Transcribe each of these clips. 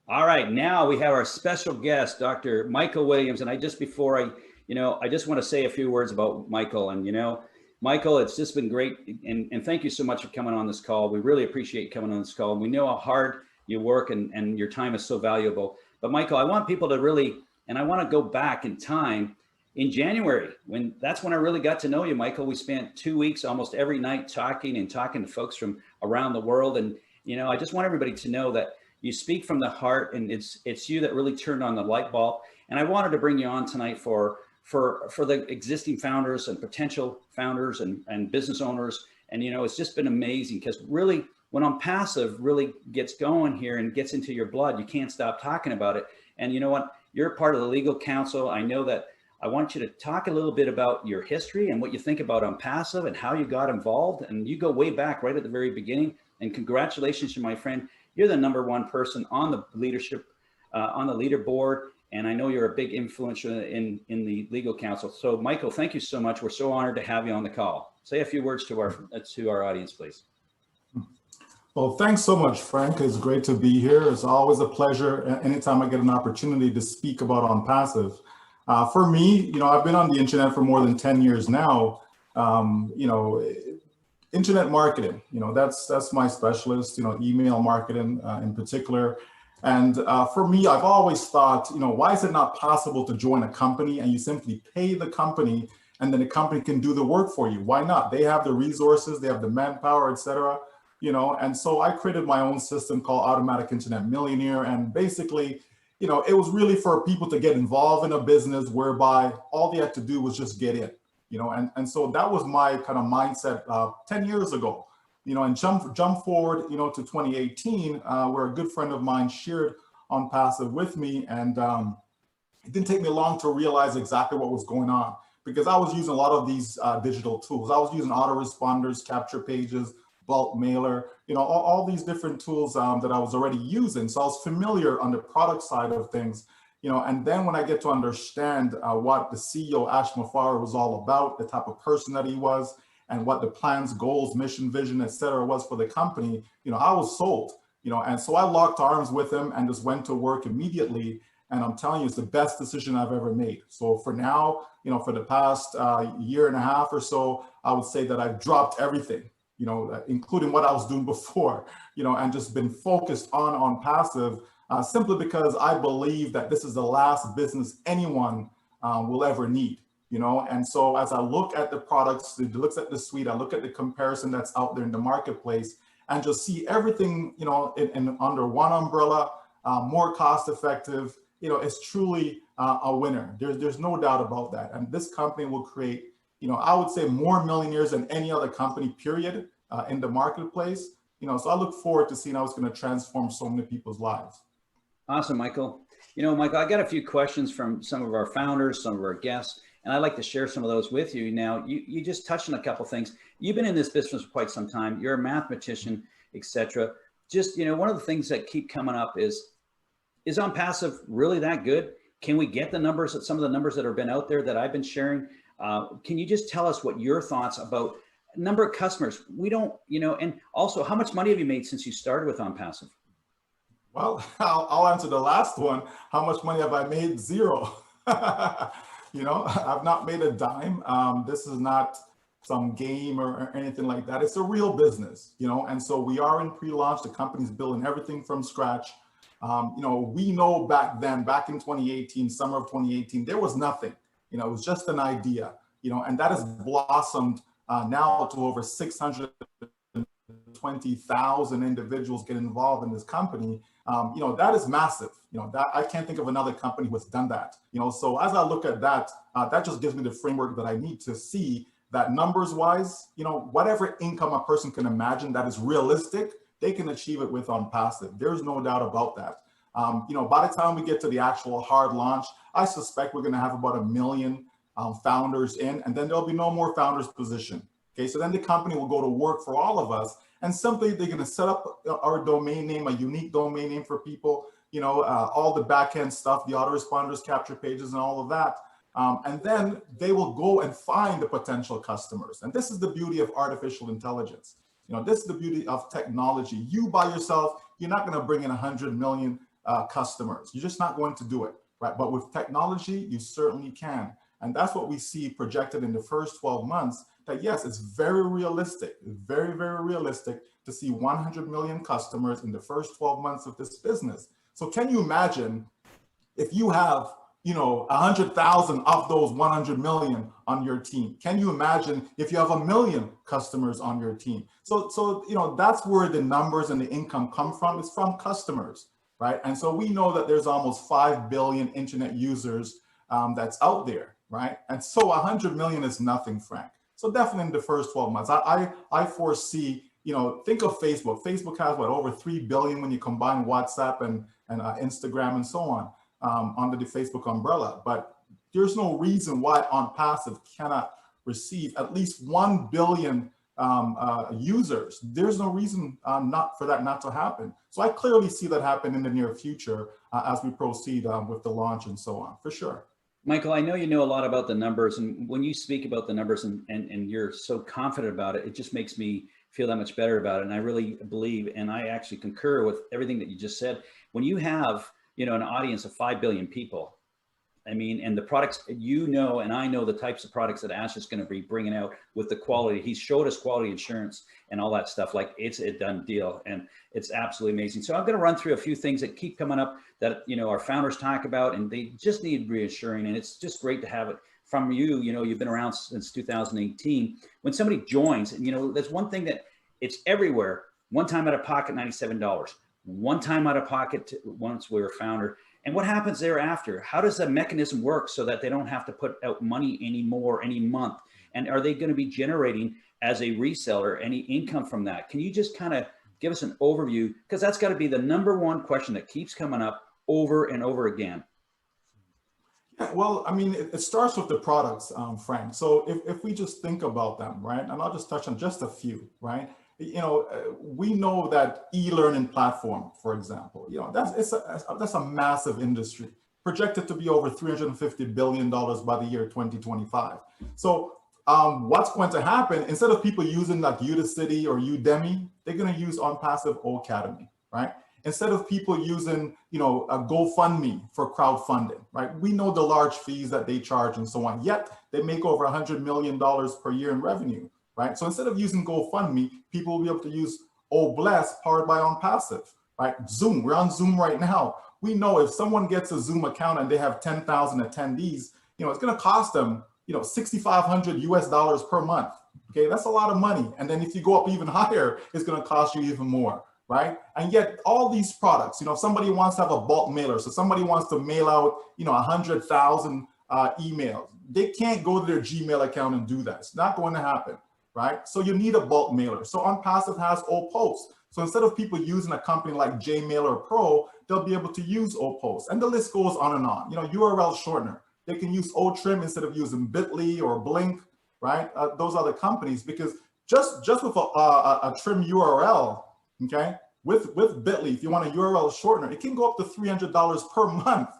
All right, now we have our special guest, Dr. Michael Williams. And I just want to say a few words about Michael. And, Michael, it's just been great. And thank you so much for coming on this call. We really appreciate you coming on this call. And we know how hard you work and your time is so valuable. But Michael, I want people to really, and I want to go back in time in January, that's when I really got to know you, Michael. We spent 2 weeks almost every night talking to folks from around the world. And, I just want everybody to know that you speak from the heart, and it's you that really turned on the light bulb. And I wanted to bring you on tonight for the existing founders and potential founders and business owners. And it's just been amazing, because really when Onpassive really gets going here and gets into your blood, you can't stop talking about it. And you know what? You're part of the legal counsel. I know that. I want you to talk a little bit about your history and what you think about Onpassive and how you got involved. And you go way back, right at the very beginning. And congratulations, my friend. You're the #1 person on the leadership, on the leaderboard. And I know you're a big influencer in the legal counsel. So Michael, thank you so much. We're so honored to have you on the call. Say a few words to our audience, please. Well, thanks so much, Frank. It's great to be here. It's always a pleasure anytime I get an opportunity to speak about Onpassive. For me, I've been on the internet for more than 10 years now. Internet marketing, that's my specialist, email marketing in particular. And for me, I've always thought, why is it not possible to join a company and you simply pay the company and then the company can do the work for you? Why not? They have the resources, they have the manpower, etc. And so I created my own system called Automatic Internet Millionaire. And basically, it was really for people to get involved in a business whereby all they had to do was just get in, and so that was my kind of mindset 10 years ago, and jump forward, to 2018, where a good friend of mine shared Onpassive with me. And it didn't take me long to realize exactly what was going on, because I was using a lot of these digital tools. I was using autoresponders, capture pages, bulk mailer, all these different tools that I was already using. So I was familiar on the product side of things, and then when I get to understand what the CEO, Ash Mafara, was all about, the type of person that he was, and what the plans, goals, mission, vision, et cetera, was for the company, I was sold, and so I locked arms with him and just went to work immediately. And I'm telling you, it's the best decision I've ever made. So for now, for the past year and a half or so, I would say that I've dropped everything, including what I was doing before, and just been focused on Onpassive, simply because I believe that this is the last business anyone will ever need, and so as I look at the products, looks at the suite, I look at the comparison that's out there in the marketplace and just see everything, in under one umbrella, more cost effective, it's truly a winner. There's no doubt about that. And this company will create, I would say, more millionaires than any other company, period, in the marketplace. So I look forward to seeing how it's going to transform so many people's lives. Awesome, Michael. Michael, I got a few questions from some of our founders, some of our guests, and I'd like to share some of those with you. Now, you just touched on a couple things. You've been in this business for quite some time. You're a mathematician, etc. Just, one of the things that keep coming up is Onpassive really that good? Can we get the numbers, some of the numbers that have been out there that I've been sharing? Can you just tell us what your thoughts about number of customers? We don't, and also how much money have you made since you started with Onpassive? Well, I'll answer the last one. How much money have I made? Zero. I've not made a dime. This is not some game or anything like that. It's a real business, and so we are in pre-launch. The company's building everything from scratch. We know back then, back in 2018, summer of 2018, there was nothing, it was just an idea, and that has blossomed now to over 620,000 individuals get involved in this company. That is massive. That I can't think of another company who has done that. So as I look at that, that just gives me the framework that I need to see that numbers wise, whatever income a person can imagine that is realistic, they can achieve it with Onpassive. There's no doubt about that. By the time we get to the actual hard launch, I suspect we're going to have about 1 million founders in, and then there'll be no more founders position. Okay, so then the company will go to work for all of us, and simply they're going to set up our domain name, a unique domain name for people, all the back-end stuff, the autoresponders, capture pages, and all of that. And then they will go and find the potential customers. And this is the beauty of artificial intelligence. This is the beauty of technology. You by yourself, you're not going to bring in 100 million customers. You're just not going to do it, right? But with technology, you certainly can. And that's what we see projected in the first 12 months, that yes, it's very realistic, very, very realistic to see 100 million customers in the first 12 months of this business. So can you imagine if you have, 100,000 of those 100 million on your team? Can you imagine if you have 1 million customers on your team? So that's where the numbers and the income come from. It's from customers, right? And so we know that there's almost 5 billion internet users that's out there, right? And so 100 million is nothing, Frank. So definitely in the first 12 months, I foresee, think of Facebook. Facebook has over 3 billion when you combine WhatsApp and Instagram and so on. Under the Facebook umbrella, but there's no reason why Onpassive cannot receive at least 1 billion users. There's no reason for that not to happen. So I clearly see that happen in the near future as we proceed with the launch and so on, for sure. Michael, I know you know a lot about the numbers, and when you speak about the numbers and you're so confident about it, it just makes me feel that much better about it. And I really believe, and I actually concur with everything that you just said. When you have an audience of 5 billion people, I mean, and the products, and I know the types of products that Ash is going to be bringing out with the quality. He's showed us quality insurance and all that stuff. Like, it's a done deal, and it's absolutely amazing. So I'm going to run through a few things that keep coming up that, our founders talk about, and they just need reassuring. And it's just great to have it from you. You've been around since 2018. When somebody joins, and there's one thing that it's everywhere. One time out of pocket, $97. One time out of pocket once we were founder. And what happens thereafter? How does the mechanism work so that they don't have to put out money anymore any month? And are they going to be generating, as a reseller, any income from that? Can you just kind of give us an overview? Because that's got to be the number one question that keeps coming up over and over again. Yeah, well, I mean, it starts with the products, Frank. So if we just think about them, right? And I'll just touch on just a few, right? We know that e-learning platform, for example, that's a massive industry, projected to be over $350 billion by the year 2025. So what's going to happen, instead of people using like Udacity or Udemy, they're going to use Onpassive Academy, right? Instead of people using, a GoFundMe for crowdfunding, right? We know the large fees that they charge and so on, yet they make over $100 million per year in revenue. Right? So instead of using GoFundMe, people will be able to use Bless, powered by Onpassive, right? Zoom, we're on Zoom right now. We know if someone gets a Zoom account and they have 10,000 attendees, it's going to cost them, $6,500 US per month. Okay, that's a lot of money. And then if you go up even higher, it's going to cost you even more, right? And yet all these products, if somebody wants to have a bulk mailer, so somebody wants to mail out, 100,000 emails, they can't go to their Gmail account and do that. It's not going to happen. Right? So you need a bulk mailer. So Onpassive has Post. So instead of people using a company like JMailer Pro, they'll be able to use Post. And the list goes on and on. URL shortener. They can use Trim instead of using Bitly or Blink, right? Those other companies, because just with a trim URL, okay, with Bitly, if you want a URL shortener, it can go up to $300 per month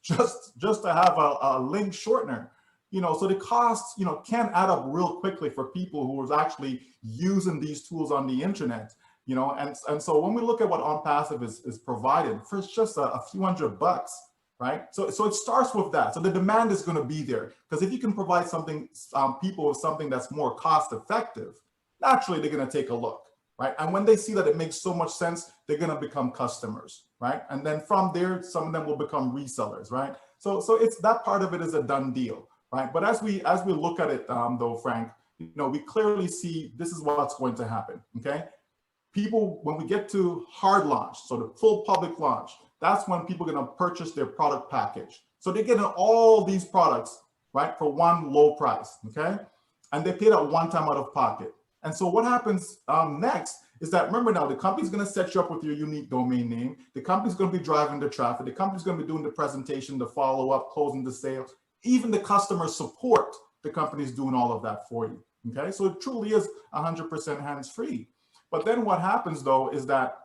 just to have a link shortener. So the costs, can add up real quickly for people who are actually using these tools on the internet, and so when we look at what Onpassive is provided, for just a few $100, right? So it starts with that. So the demand is going to be there, because if you can provide something, people with something that's more cost effective, naturally they're going to take a look, right? And when they see that it makes so much sense, they're going to become customers, right? And then from there, some of them will become resellers, right? So it's that part of it is a done deal. Right, but as we look at it, though, Frank, we clearly see this is what's going to happen. Okay, people, when we get to hard launch, so the full public launch, that's when people are going to purchase their product package. So they're getting all these products, right, for one low price. Okay, and they pay that one time out of pocket. And so what happens next is that, remember now, the company's going to set you up with your unique domain name. The company's going to be driving the traffic. The company's going to be doing the presentation, the follow up, closing the sale. Even the customer support, the company's doing all of that for you. Okay, so it truly is 100% hands-free. But then what happens, though, is that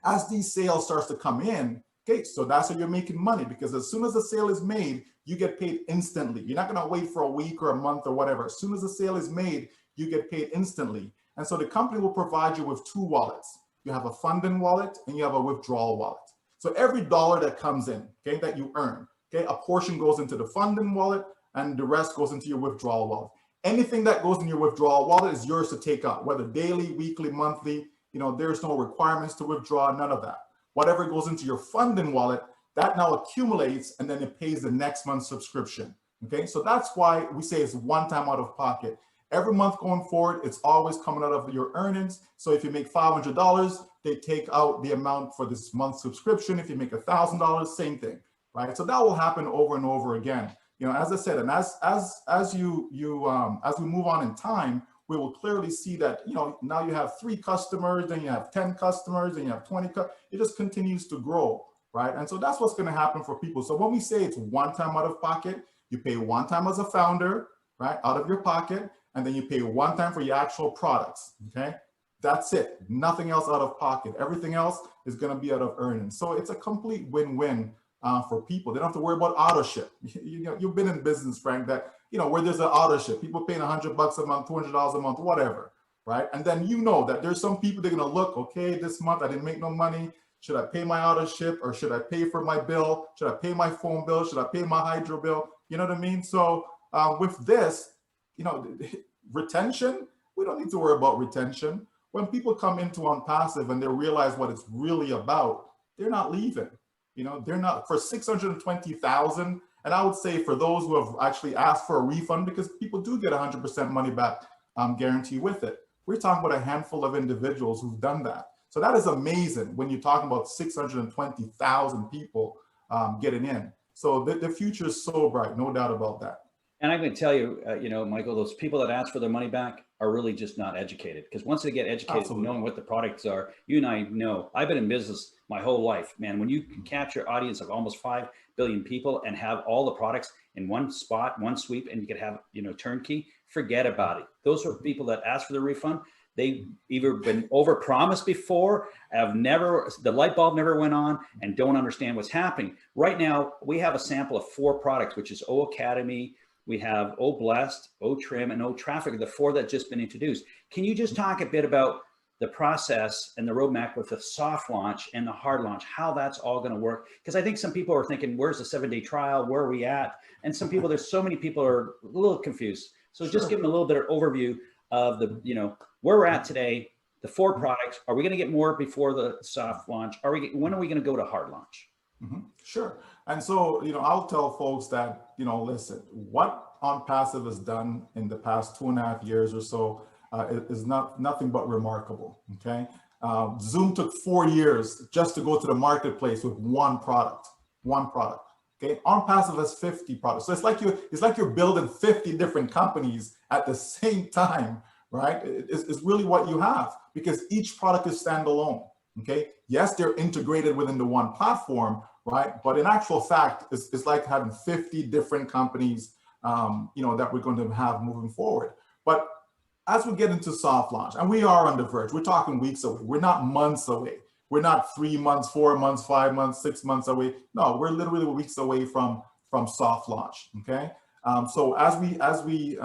as these sales starts to come in, okay, so that's how you're making money, because as soon as the sale is made, you get paid instantly. You're not going to wait for a week or a month or whatever. As soon as the sale is made, you get paid instantly. And so the company will provide you with two wallets. You have a funding wallet and you have a withdrawal wallet. So every dollar that comes in, okay, that you earn, okay, a portion goes into the funding wallet and the rest goes into your withdrawal wallet. Anything that goes in your withdrawal wallet is yours to take out, whether daily, weekly, monthly. There's no requirements to withdraw, none of that. Whatever goes into your funding wallet, that now accumulates and then it pays the next month's subscription. Okay, so that's why we say it's one time out of pocket. Every month going forward, it's always coming out of your earnings. So if you make $500, they take out the amount for this month's subscription. If you make $1,000, same thing, right? So that will happen over and over again. As I said, and as we move on in time, we will clearly see that now you have 3 customers, then you have 10 customers, then you have 20. It just continues to grow, right? And so that's what's going to happen for people. So when we say it's one time out of pocket, you pay one time as a founder, right, out of your pocket, and then you pay one time for your actual products. Okay, that's it. Nothing else out of pocket. Everything else is going to be out of earnings. So it's a complete win-win for people. They don't have to worry about auto ship. You've been in business, Frank, that where there's an auto ship, people paying $100 a month, $200 a month, whatever, right? And then that there's some people they're going to look, okay, this month I didn't make no money. Should I pay my auto ship, or should I pay for my bill? Should I pay my phone bill? Should I pay my hydro bill? You know what I mean? So with this, retention, we don't need to worry about retention. When people come into Onpassive and they realize what it's really about, they're not leaving. They're not for 620,000. And I would say for those who have actually asked for a refund, because people do get 100% money back guarantee with it. We're talking about a handful of individuals who've done that. So that is amazing when you're talking about 620,000 people getting in. So the future is so bright, no doubt about that. And I'm going to tell you, Michael, those people that ask for their money back are really just not educated, because once they get educated, knowing what the products are, you and I know, I've been in business my whole life, man. When you can capture an audience of almost 5 billion people and have all the products in one spot, one sweep, and you could have, turnkey, forget about it. Those are people that ask for the refund. They've either been overpromised before, the light bulb never went on, and don't understand what's happening. Right now, we have a sample of 4 products, which is O Academy, we have O Blessed, O Trim, and O Traffic, the 4 that just been introduced. Can you just talk a bit about the process and the roadmap with the soft launch and the hard launch, how that's all going to work? Because I think some people are thinking, where's the 7-day trial? Where are we at? And some people, there's so many people are a little confused. So just give them a little bit of overview of the, where we're at today, the 4 products. Are we going to get more before the soft launch? When are we going to go to hard launch? Sure. And so, I'll tell folks that, listen, what Onpassive has done in the past 2.5 years or so is nothing but remarkable. Okay. Zoom took 4 years just to go to the marketplace with one product. Okay. Onpassive has 50 products. So it's like you're building 50 different companies at the same time, right? It's really what you have, because each product is standalone. Okay. Yes, they're integrated within the one platform, right? But in actual fact, it's like having 50 different companies, that we're going to have moving forward. But as we get into soft launch, and we are on the verge, we're talking weeks away. We're not months away. We're not 3 months, 4 months, 5 months, 6 months away. No, we're literally weeks away from soft launch. Okay. So as we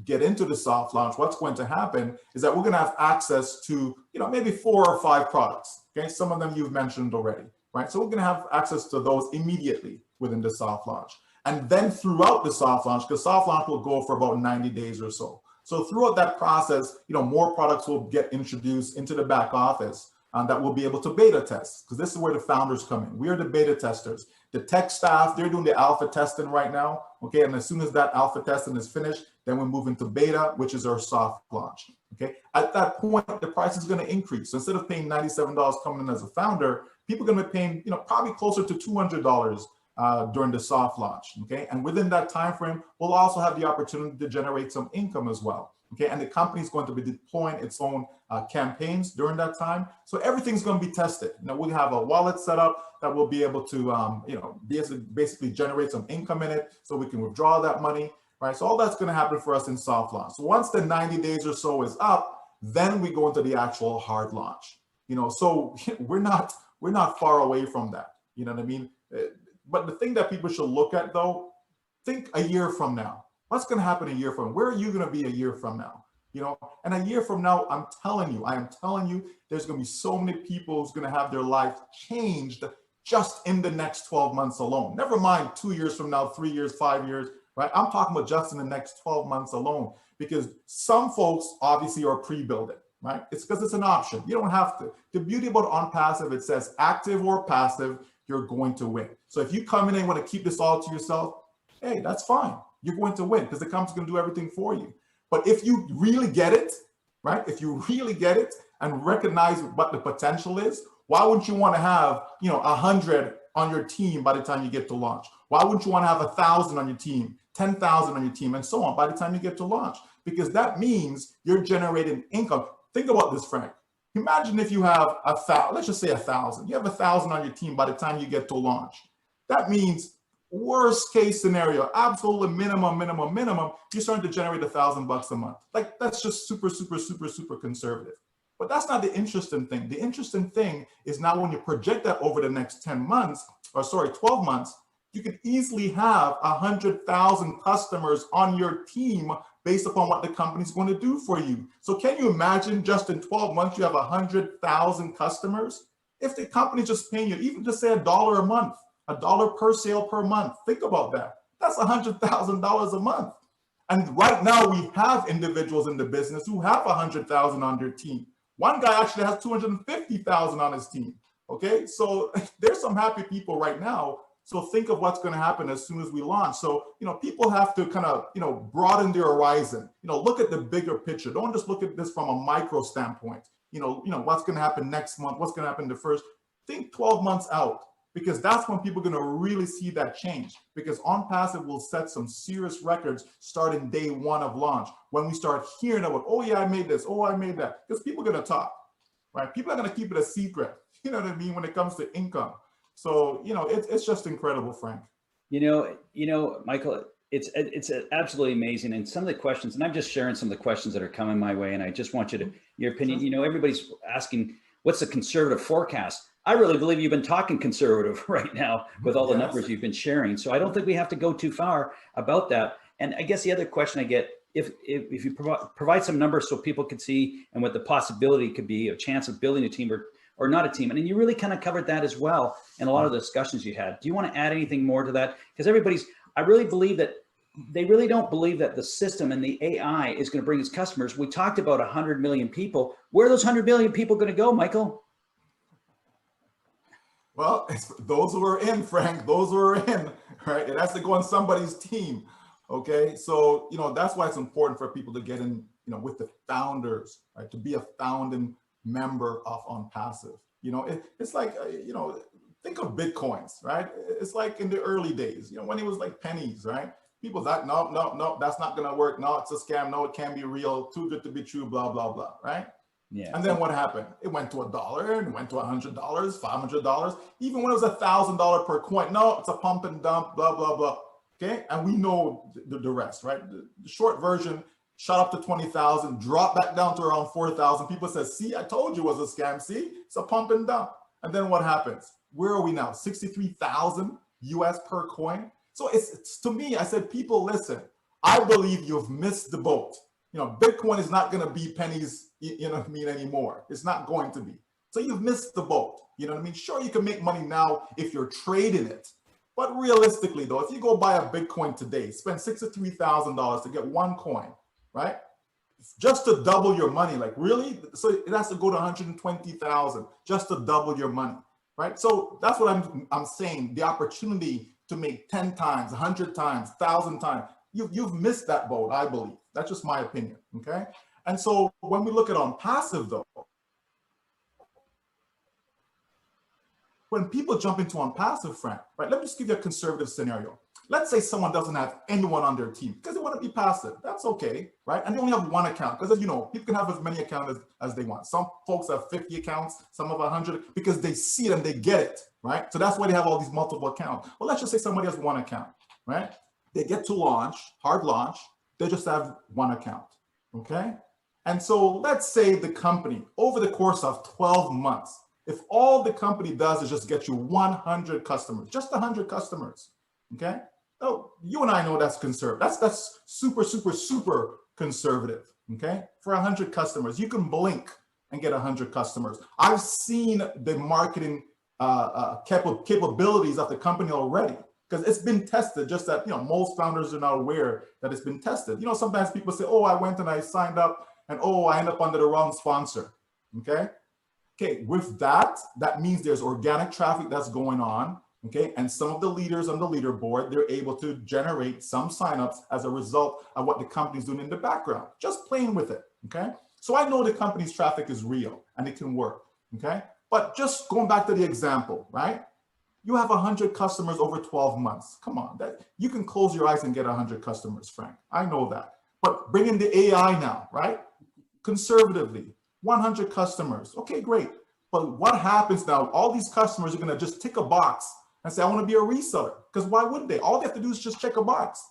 get into the soft launch, what's going to happen is that we're going to have access to, maybe 4 or 5 products. Okay. Some of them you've mentioned already. Right? So we're going to have access to those immediately within the soft launch. And then throughout the soft launch, because soft launch will go for about 90 days or so. So throughout that process, more products will get introduced into the back office that we'll be able to beta test, because this is where the founders come in. We are the beta testers. The tech staff, they're doing the alpha testing right now. Okay. And as soon as that alpha testing is finished, then we move into beta, which is our soft launch. Okay. At that point, the price is going to increase. So instead of paying $97 coming in as a founder, people are going to be paying, probably closer to $200 during the soft launch. Okay. And within that time frame, we'll also have the opportunity to generate some income as well. Okay. And the company is going to be deploying its own campaigns during that time. So everything's going to be tested. We have a wallet set up that will be able to, basically generate some income in it so we can withdraw that money. Right. So all that's going to happen for us in soft launch. So once the 90 days or so is up, then we go into the actual hard launch. So we're not far away from that. You know what I mean? But the thing that people should look at, though, think a year from now. What's going to happen a year from now? Where are you going to be a year from now? And a year from now, I am telling you, there's going to be so many people who's going to have their life changed just in the next 12 months alone. Never mind 2 years from now, 3 years, 5 years, right? I'm talking about just in the next 12 months alone, because some folks obviously are pre-building, right? It's because it's an option. You don't have to. The beauty about Onpassive, it says active or passive, you're going to win. So if you come in and want to keep this all to yourself, hey, that's fine. You're going to win because the company's going to do everything for you. But if you really get it, right? If you really get it and recognize what the potential is, why wouldn't you want to have, 100 on your team by the time you get to launch? Why wouldn't you want to have 1,000 on your team, 10,000 on your team, and so on by the time you get to launch? Because that means you're generating income. Think about this, Frank. Imagine if you have let's just say 1,000. You have 1,000 on your team by the time you get to launch. That means worst case scenario, absolute minimum, you're starting to generate $1,000 a month. Like that's just super conservative. But that's not the interesting thing. The interesting thing is now when you project that over the next 12 months, you could easily have 100,000 customers on your team based upon what the company's going to do for you. So can you imagine just in 12 months, you have 100,000 customers? If the company's just paying you, even just say $1 a month, $1 per sale per month, think about that. That's $100,000 a month. And right now we have individuals in the business who have 100,000 on their team. One guy actually has 250,000 on his team. Okay, so there's some happy people right now. So think of what's going to happen as soon as we launch. So, people have to kind of, broaden their horizon, look at the bigger picture. Don't just look at this from a micro standpoint. What's going to happen next month? What's going to happen the first? Think 12 months out, because that's when people are going to really see that change, because Onpassive will set some serious records starting day one of launch. When we start hearing about, oh yeah, I made this, oh, I made that, because people are going to talk, right? People are going to keep it a secret, you know what I mean, when it comes to income. So, it's just incredible, Frank. Michael, it's absolutely amazing. And some of the questions, and I'm just sharing some of the questions that are coming my way, and I just want your opinion. Everybody's asking, what's the conservative forecast? I really believe you've been talking conservative right now with all the numbers you've been sharing. So I don't think we have to go too far about that. And I guess the other question I get, if you provide some numbers so people can see and what the possibility could be, a chance of building a team or not a team. And then you really kind of covered that as well in a lot of the discussions you had. Do you want to add anything more to that? Because I really believe that they really don't believe that the system and the AI is going to bring us customers. We talked about 100 million people. Where are those 100 million people going to go, Michael? Well, it's those who are in, Frank, those who are in, right? It has to go on somebody's team. Okay. So, that's why it's important for people to get in, with the founders, right? To be a founding member of Onpassive. It's like, think of Bitcoins, right? It's like in the early days, when it was like pennies, right? People thought, no, that's not going to work. No, it's a scam. No, it can't be real. Too good to be true, blah, blah, blah, right? Yeah. And then what happened? It went to $1 and went to $100, $500, even when it was $1,000 per coin. No, it's a pump and dump, blah, blah, blah. Okay. And we know the rest, right? The short version shot up to 20,000, dropped back down to around 4,000. People said, see, I told you it was a scam. See, it's a pump and dump. And then what happens? Where are we now? 63,000 US per coin. So it's to me, I said, people, listen, I believe you've missed the boat. Bitcoin is not going to be pennies, anymore. It's not going to be. So you've missed the boat. You know what I mean? Sure, you can make money now if you're trading it. But realistically, though, if you go buy a Bitcoin today, spend $63,000 to get one coin, right? Just to double your money, like really? So it has to go to 120,000 just to double your money, right? So that's what I'm saying. The opportunity to make 10 times, 100 times, 1,000 times. You've missed that boat, I believe. That's just my opinion, okay? And so when we look at Onpassive, though, when people jump into Onpassive, Frank, right? Let me just give you a conservative scenario. Let's say someone doesn't have anyone on their team because they want to be passive. That's okay, right? And they only have one account because, people can have as many accounts as they want. Some folks have 50 accounts, some have 100 because they see it and they get it, right? So that's why they have all these multiple accounts. Well, let's just say somebody has one account, right? They get to launch, hard launch, they just have one account, okay? And so let's say the company, over the course of 12 months, if all the company does is just get you 100 customers, just 100 customers, okay? Oh, you and I know that's conservative. That's super conservative, okay? For 100 customers, you can blink and get 100 customers. I've seen the marketing capabilities of the company already, because it's been tested. Just that, most founders are not aware that it's been tested. Sometimes people say, oh, I went and I signed up and oh, I end up under the wrong sponsor. Okay, with that means there's organic traffic that's going on. Okay, and some of the leaders on the leaderboard, they're able to generate some signups as a result of what the company's doing in the background, just playing with it. Okay, so I know the company's traffic is real and it can work. Okay, but just going back to the example, right? You have 100 customers over 12 months. Come on, you can close your eyes and get 100 customers, Frank. I know that. But bring in the AI now, right? Conservatively, 100 customers. Okay, great. But what happens now? All these customers are going to just tick a box and say, I want to be a reseller. Because why would they? All they have to do is just check a box.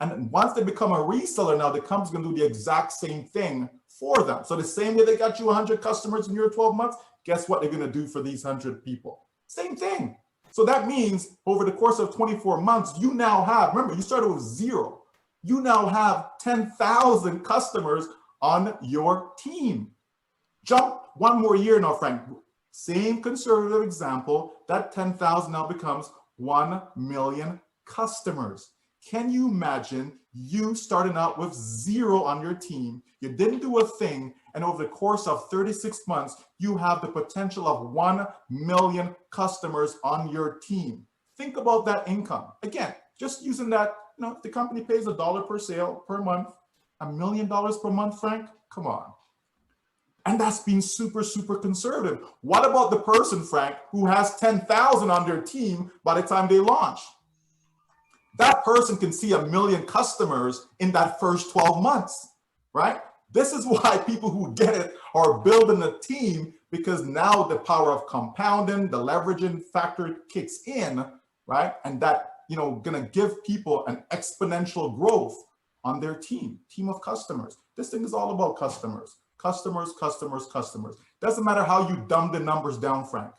And once they become a reseller, now the company's going to do the exact same thing for them. So the same way they got you 100 customers in your 12 months, guess what they're going to do for these 100 people? Same thing. So that means over the course of 24 months, you now have, remember, you started with 0. You now have 10,000 customers on your team. Jump one more year now, Frank. Same conservative example, that 10,000 now becomes 1 million customers. Can you imagine you starting out with 0 on your team? You didn't do a thing, and over the course of 36 months, you have the potential of 1 million customers on your team. Think about that income. Again, just using that, if the company pays $1 per sale per month, $1 million per month, Frank, come on. And that's being super, super conservative. What about the person, Frank, who has 10,000 on their team by the time they launch? That person can see 1 million customers in that first 12 months, right? This is why people who get it are building a team, because now the power of compounding, the leveraging factor kicks in, right? And that, gonna give people an exponential growth on their team of customers. This thing is all about customers. Customers. Doesn't matter how you dumb the numbers down, Frank.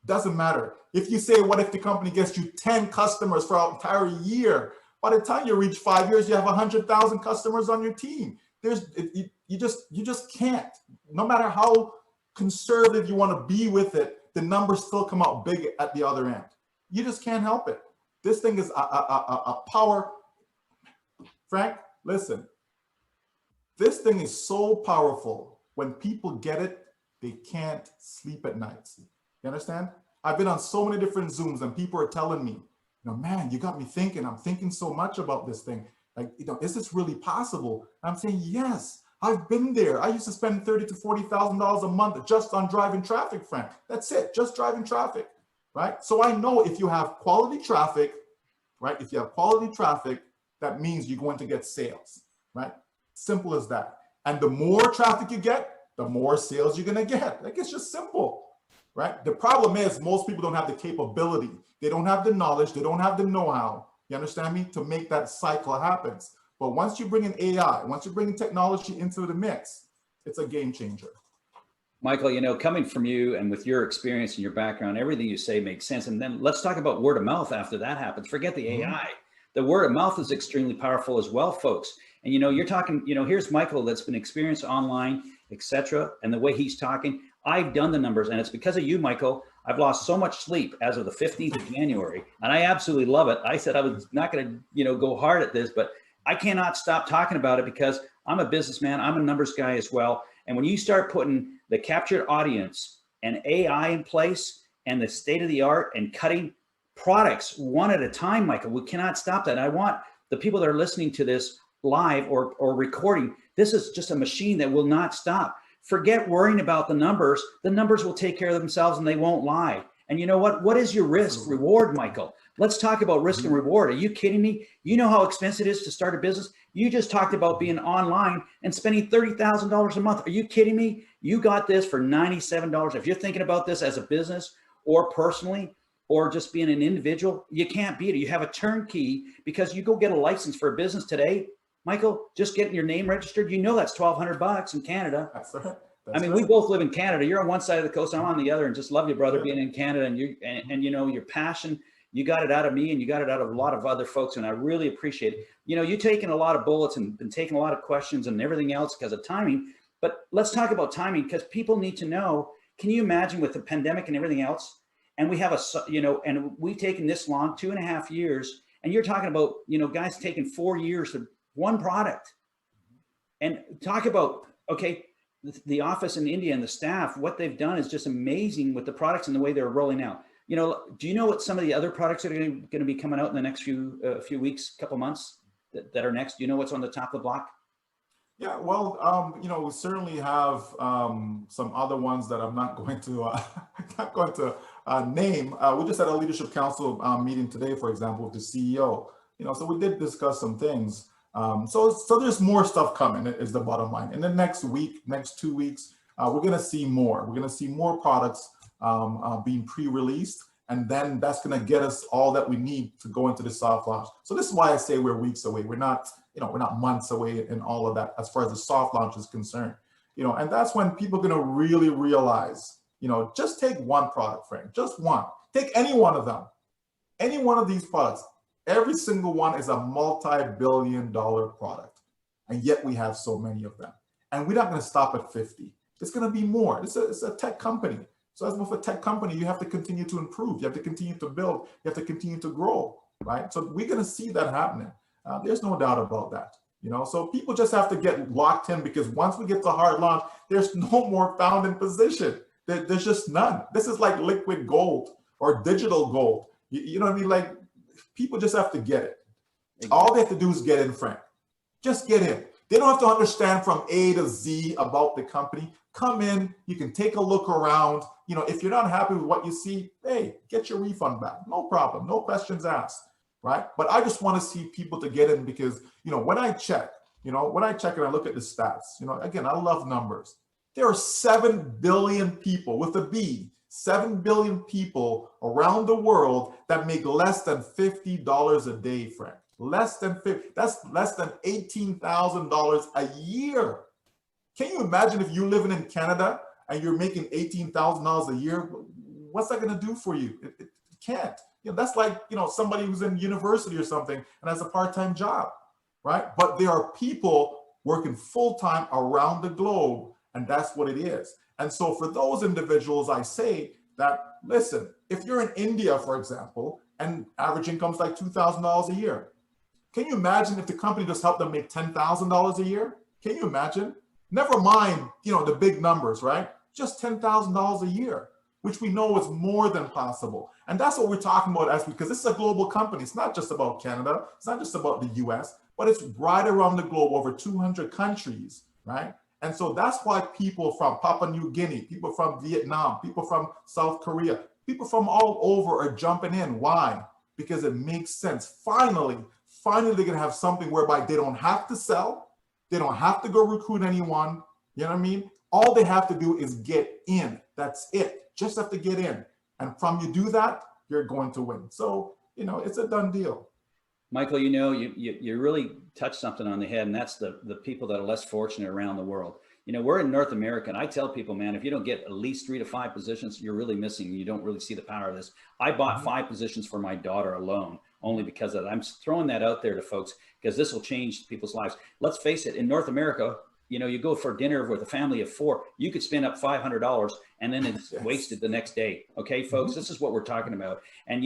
Doesn't matter. If you say, what if the company gets you 10 customers for an entire year? By the time you reach 5 years, you have 100,000 customers on your team. You just can't. No matter how conservative you want to be with it, the numbers still come out big at the other end. You just can't help it. This thing is a power. Frank, listen. This thing is so powerful. When people get it, they can't sleep at night. You understand? I've been on so many different Zooms and people are telling me, man, you got me thinking. I'm thinking so much about this thing. Like, is this really possible? And I'm saying, yes, I've been there. I used to spend $30,000 to $40,000 a month just on driving traffic, Frank. That's it, just driving traffic, right? So I know if you have quality traffic, right? If you have quality traffic, that means you're going to get sales, right? Simple as that. And the more traffic you get, the more sales you're going to get. Like, it's just simple, right? The problem is most people don't have the capability. They don't have the knowledge. They don't have the know-how. You understand me? To make that cycle happen. But once you bring in AI, once you bring technology into the mix, it's a game changer. Michael, coming from you and with your experience and your background, everything you say makes sense. And then let's talk about word of mouth after that happens. Forget the AI. The word of mouth is extremely powerful as well, folks. And, you're talking, here's Michael that's been experienced online, etc. And the way he's talking, I've done the numbers, and it's because of you, Michael. I've lost so much sleep as of the 15th of January, and I absolutely love it. I said I was not going to, go hard at this, but I cannot stop talking about it because I'm a businessman. I'm a numbers guy as well. And when you start putting the captured audience and AI in place and the state of the art and cutting products one at a time, Michael, we cannot stop that. I want the people that are listening to this live or recording, this is just a machine that will not stop. Forget worrying about the numbers. The numbers will take care of themselves and they won't lie. And you know what? What is your risk reward, Michael? Let's talk about risk and reward. Are you kidding me? You know how expensive it is to start a business? You just talked about being online and spending $30,000 a month. Are you kidding me? You got this for $97. If you're thinking about this as a business or personally, or just being an individual, you can't beat it. You have a turnkey because you go get a license for a business today, Michael, just getting your name registered, that's $1,200 in Canada. That's right. We both live in Canada. You're on one side of the coast, I'm on the other, and just love you, brother, being in Canada. And your passion, you got it out of me and you got it out of a lot of other folks. And I really appreciate it. You've taken a lot of bullets and been taking a lot of questions and everything else because of timing. But let's talk about timing because people need to know, can you imagine with the pandemic and everything else, And we have and we've taken this long, 2.5 years, and you're talking about, guys taking 4 years to one product. And talk about, okay, the office in India and the staff, what they've done is just amazing with the products and the way they're rolling out. Do you know what some of the other products that are going to be coming out in the next few weeks, couple months that are next? Do you know what's on the top of the block? Yeah, well, we certainly have some other ones that I'm not going to name. We just had a leadership council meeting today, for example, with the CEO. So we did discuss some things. So there's more stuff coming, is the bottom line. In the next week, next 2 weeks, we're going to see more. We're going to see more products being pre-released, and then that's going to get us all that we need to go into the soft launch. So this is why I say we're weeks away. We're not months away in all of that as far as the soft launch is concerned. And that's when people are going to really realize, just take one product, Frank, just one. Take any one of them, any one of these products. Every single one is a multi-billion-dollar product, and yet we have so many of them. And we're not going to stop at 50. It's going to be more. It's a tech company. So as with a tech company, you have to continue to improve. You have to continue to build. You have to continue to grow, right? So we're going to see that happening. There's no doubt about that. So people just have to get locked in, because once we get to hard launch, there's no more founding position. There's just none. This is like liquid gold or digital gold. You know what I mean? Like, people just have to get it. Exactly. All they have to do is get in, Frank. Just get in. They don't have to understand from A to Z about the company. Come in, you can take a look around. If you're not happy with what you see, hey, get your refund back. No problem, no questions asked, right? But I just want to see people to get in, because, when I check and I look at the stats, again, I love numbers. There are 7 billion people with a B, 7 billion people around the world that make less than $50 a day, Frank. Less than 50. That's less than $18,000 a year. Can you imagine if you're living in Canada and you're making $18,000 a year? What's that going to do for you? It can't. That's like, somebody who's in university or something and has a part-time job, right? But there are people working full-time around the globe, and that's what it is. And so for those individuals, I say that, listen, if you're in India, for example, and average income's like $2,000 a year, can you imagine if the company just helped them make $10,000 a year? Can you imagine? Never mind, the big numbers, right? Just $10,000 a year, which we know is more than possible. And that's what we're talking about, because this is a global company. It's not just about Canada. It's not just about the US, but it's right around the globe, over 200 countries, right? And so that's why people from Papua New Guinea, people from Vietnam, people from South Korea, people from all over are jumping in. Why? Because it makes sense. Finally, they're going to have something whereby they don't have to sell. They don't have to go recruit anyone. You know what I mean? All they have to do is get in. That's it. Just have to get in. And from you do that, you're going to win. So, it's a done deal. Michael, you really touched something on the head, and that's the people that are less fortunate around the world. We're in North America, and I tell people, man, if you don't get at least 3 to 5 positions, you're really missing. You don't really see the power of this. I bought 5 positions for my daughter alone, only because of that. I'm throwing that out there to folks, because this will change people's lives. Let's face it, in North America, you go for dinner with a family of 4, you could spend up $500, and then it's wasted the next day. Okay, folks, this is what we're talking about. And,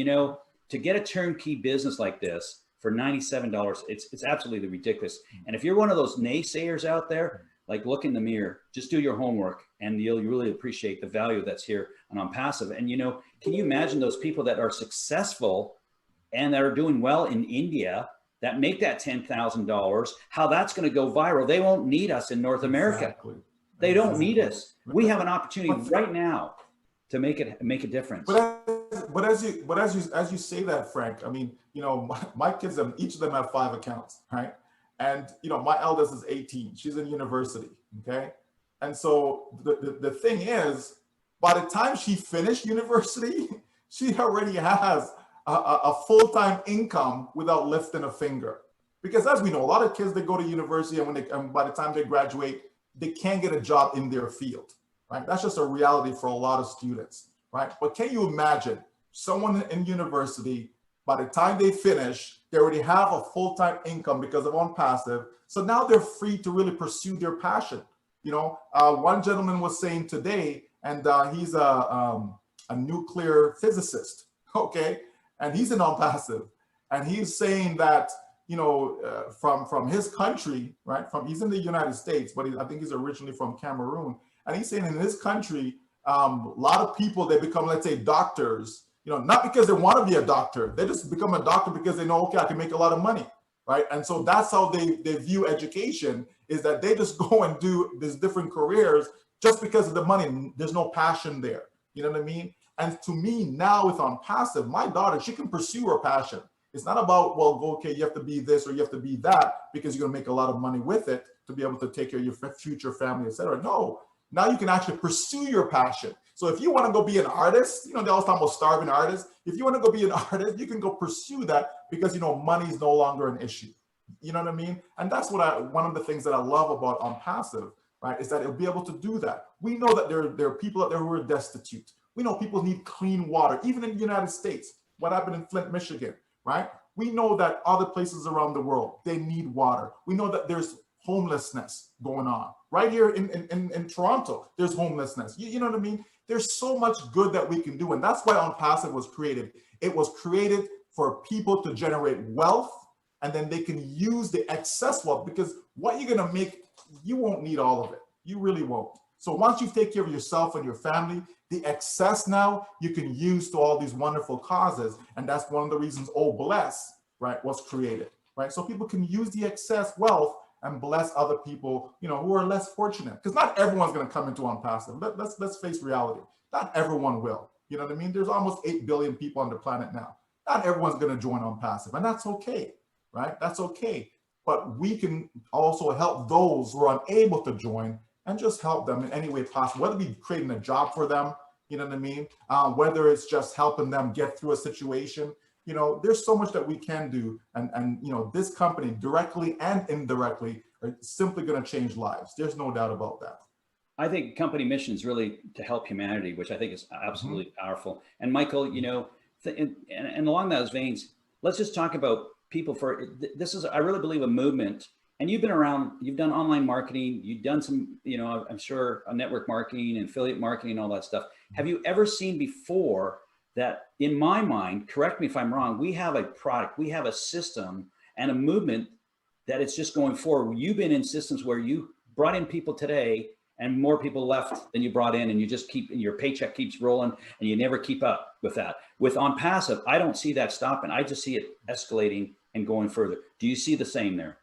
to get a turnkey business like this for $97, it's absolutely ridiculous. And if you're one of those naysayers out there, like, look in the mirror, just do your homework, and you'll really appreciate the value that's here on Onpassive. And, can you imagine those people that are successful and that are doing well in India, that make that $10,000, how that's going to go viral? They won't need us in North America. Exactly. They don't need us. We have an opportunity right now to make a difference. But as you say that, Frank, I mean, my kids, each of them have 5 accounts, right? And my eldest is 18. She's in university, okay? And so the thing is, by the time she finished university, she already has a full-time income without lifting a finger. Because as we know, a lot of kids, they go to university, and by the time they graduate, they can't get a job in their field, right? That's just a reality for a lot of students, right? But can you imagine someone in university, by the time they finish, they already have a full-time income because of Onpassive. So now they're free to really pursue their passion. One gentleman was saying today, and he's a nuclear physicist, okay? And he's an Onpassive. And he's saying that, you know, from his country, right? He's in the United States, but I think he's originally from Cameroon. And he's saying in his country, a lot of people, they become, let's say, doctors, you know, not because they want to be a doctor. They just become a doctor because they know, okay, I can make a lot of money, right? And so that's how they view education, is that they just go and do these different careers just because of the money. There's no passion there. You know what I mean? And to me now with Onpassive, my daughter, she can pursue her passion. It's not about, well, okay, you have to be this or you have to be that because you're going to make a lot of money with it to be able to take care of your future family, etc. No, now you can actually pursue your passion. So if you want to go be an artist, you know, they always talk about starving artists. If you want to go be an artist, you can go pursue that because, you know, money is no longer an issue. You know what I mean? And that's what one of the things that I love about Onpassive, right, is that it'll be able to do that. We know that there are people out there who are destitute. We know people need clean water, even in the United States. What happened in Flint, Michigan, right? We know that other places around the world, they need water. We know that there's homelessness going on. Right here in Toronto, there's homelessness. You know what I mean? There's so much good that we can do. And that's why Onpassive was created. It was created for people to generate wealth, and then they can use the excess wealth, because what you're going to make, you won't need all of it. You really won't. So once you take care of yourself and your family, the excess now you can use to all these wonderful causes. And that's one of the reasons Oh Bless, right, was created, right? So people can use the excess wealth and bless other people, you know, who are less fortunate. Because not everyone's going to come into Onpassive. Let's face reality. Not everyone will. You know what I mean? There's almost 8 billion people on the planet now. Not everyone's going to join Onpassive, and that's okay, right? That's okay. But we can also help those who are unable to join and just help them in any way possible, whether it be creating a job for them, you know what I mean? Whether it's just helping them get through a situation. You know, there's so much that we can do. And you know, this company directly and indirectly are simply going to change lives. There's no doubt about that. I think company mission is really to help humanity, which I think is absolutely powerful. And Michael, you know, and along those veins, let's just talk about people for, this is, I really believe, a movement. And you've been around, you've done online marketing, you've done some, you know, I'm sure network marketing and affiliate marketing and all that stuff. Have you ever seen before that, in my mind, correct me if I'm wrong, we have a product, we have a system and a movement that it's just going forward? You've been in systems where you brought in people today and more people left than you brought in, and you just keep, your paycheck keeps rolling and you never keep up with that. With Onpassive, I don't see that stopping. I just see it escalating and going further. Do you see the same there?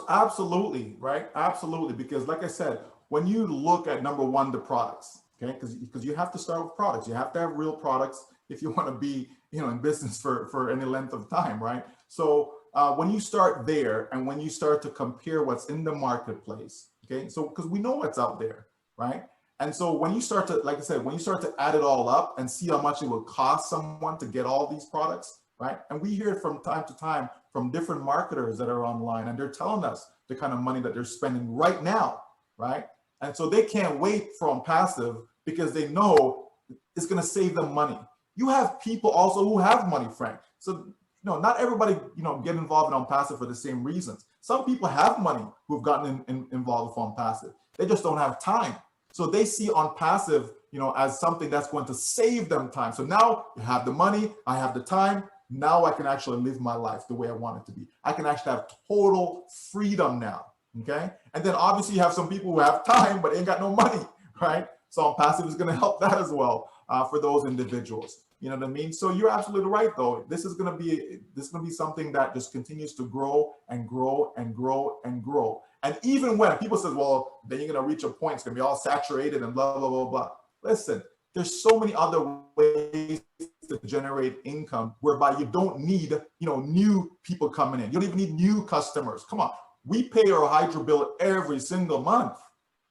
Absolutely, right? Absolutely. Because like I said, when you look at, number one, the products, okay, because you have to start with products. You have to have real products if you want to be, you know, in business for any length of time, right? So when you start there and when you start to compare what's in the marketplace, okay, so because we know what's out there, right? And so when you start to, like I said, when you start to add it all up and see how much it will cost someone to get all these products, right? And we hear it from time to time from different marketers that are online, and they're telling us the kind of money that they're spending right now, right? And so they can't wait for Onpassive because they know it's going to save them money. You have people also who have money, Frank. So, you know, not everybody, you know, get involved in Onpassive for the same reasons. Some people have money who've gotten involved with Onpassive. They just don't have time. So they see Onpassive, you know, as something that's going to save them time. So now you have the money, I have the time. Now I can actually live my life the way I want it to be. I can actually have total freedom now, okay? And then obviously you have some people who have time but ain't got no money, right? So Onpassive is going to help that as well for those individuals. You know what I mean? So you're absolutely right, though. This is going to be something that just continues to grow and grow and grow and grow. And even when people say, well, then you're going to reach a point, it's going to be all saturated and blah, blah, blah, blah. Listen, there's so many other ways to generate income whereby you don't need, you know, new people coming in. You don't even need new customers. Come on. We pay our hydro bill every single month,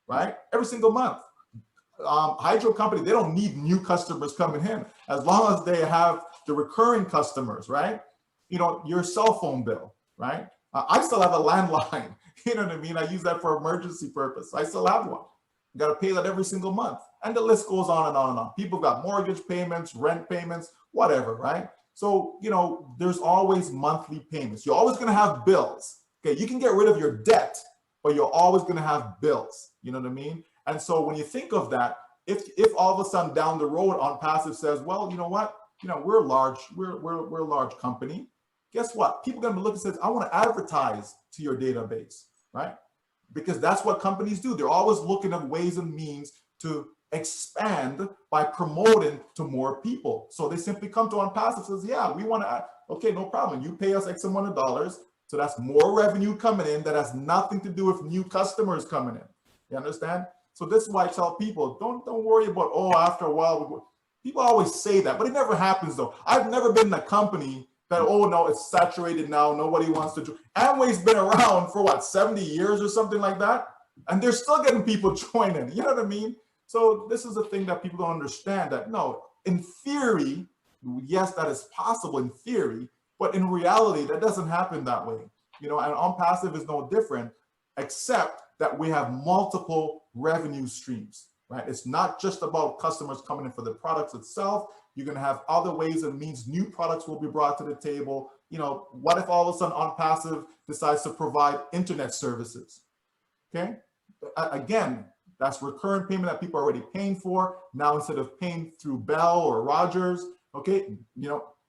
right? Every single month. Hydro company, they don't need new customers coming in as long as they have the recurring customers, right? You know, your cell phone bill, right? I still have a landline. You know what I mean? I use that for emergency purpose. I still have one. You got to pay that every single month. And the list goes on and on and on. People got mortgage payments, rent payments, whatever, right? So, you know, there's always monthly payments. You're always going to have bills. Okay, you can get rid of your debt, but you're always going to have bills. You know what I mean? And so when you think of that, if all of a sudden down the road Onpassive says, well, you know what, we're large, we're a large company. Guess what? People are going to look and say, I want to advertise to your database, right? Because that's what companies do. They're always looking at ways and means to expand by promoting to more people. So they simply come to Onpassive and says, yeah, we want to, okay, no problem. You pay us X amount of dollars. So that's more revenue coming in that has nothing to do with new customers coming in. You understand? So this is why I tell people, don't worry about, oh, after a while, people always say that, but it never happens though. I've never been in a company that, oh no, it's saturated now, nobody wants to join. Amway's been around for what, 70 years or something like that? And they're still getting people joining, you know what I mean? So this is a thing that people don't understand, that no, in theory, yes, that is possible in theory, but in reality, that doesn't happen that way. And Onpassive is no different, except that we have multiple revenue streams, right? It's not just about customers coming in for the products itself. You're going to have other ways and means. New products will be brought to the table. What if all of a sudden Onpassive decides to provide internet services? Okay. Again, that's recurrent payment that people are already paying for. Now, instead of paying through Bell or Rogers, okay,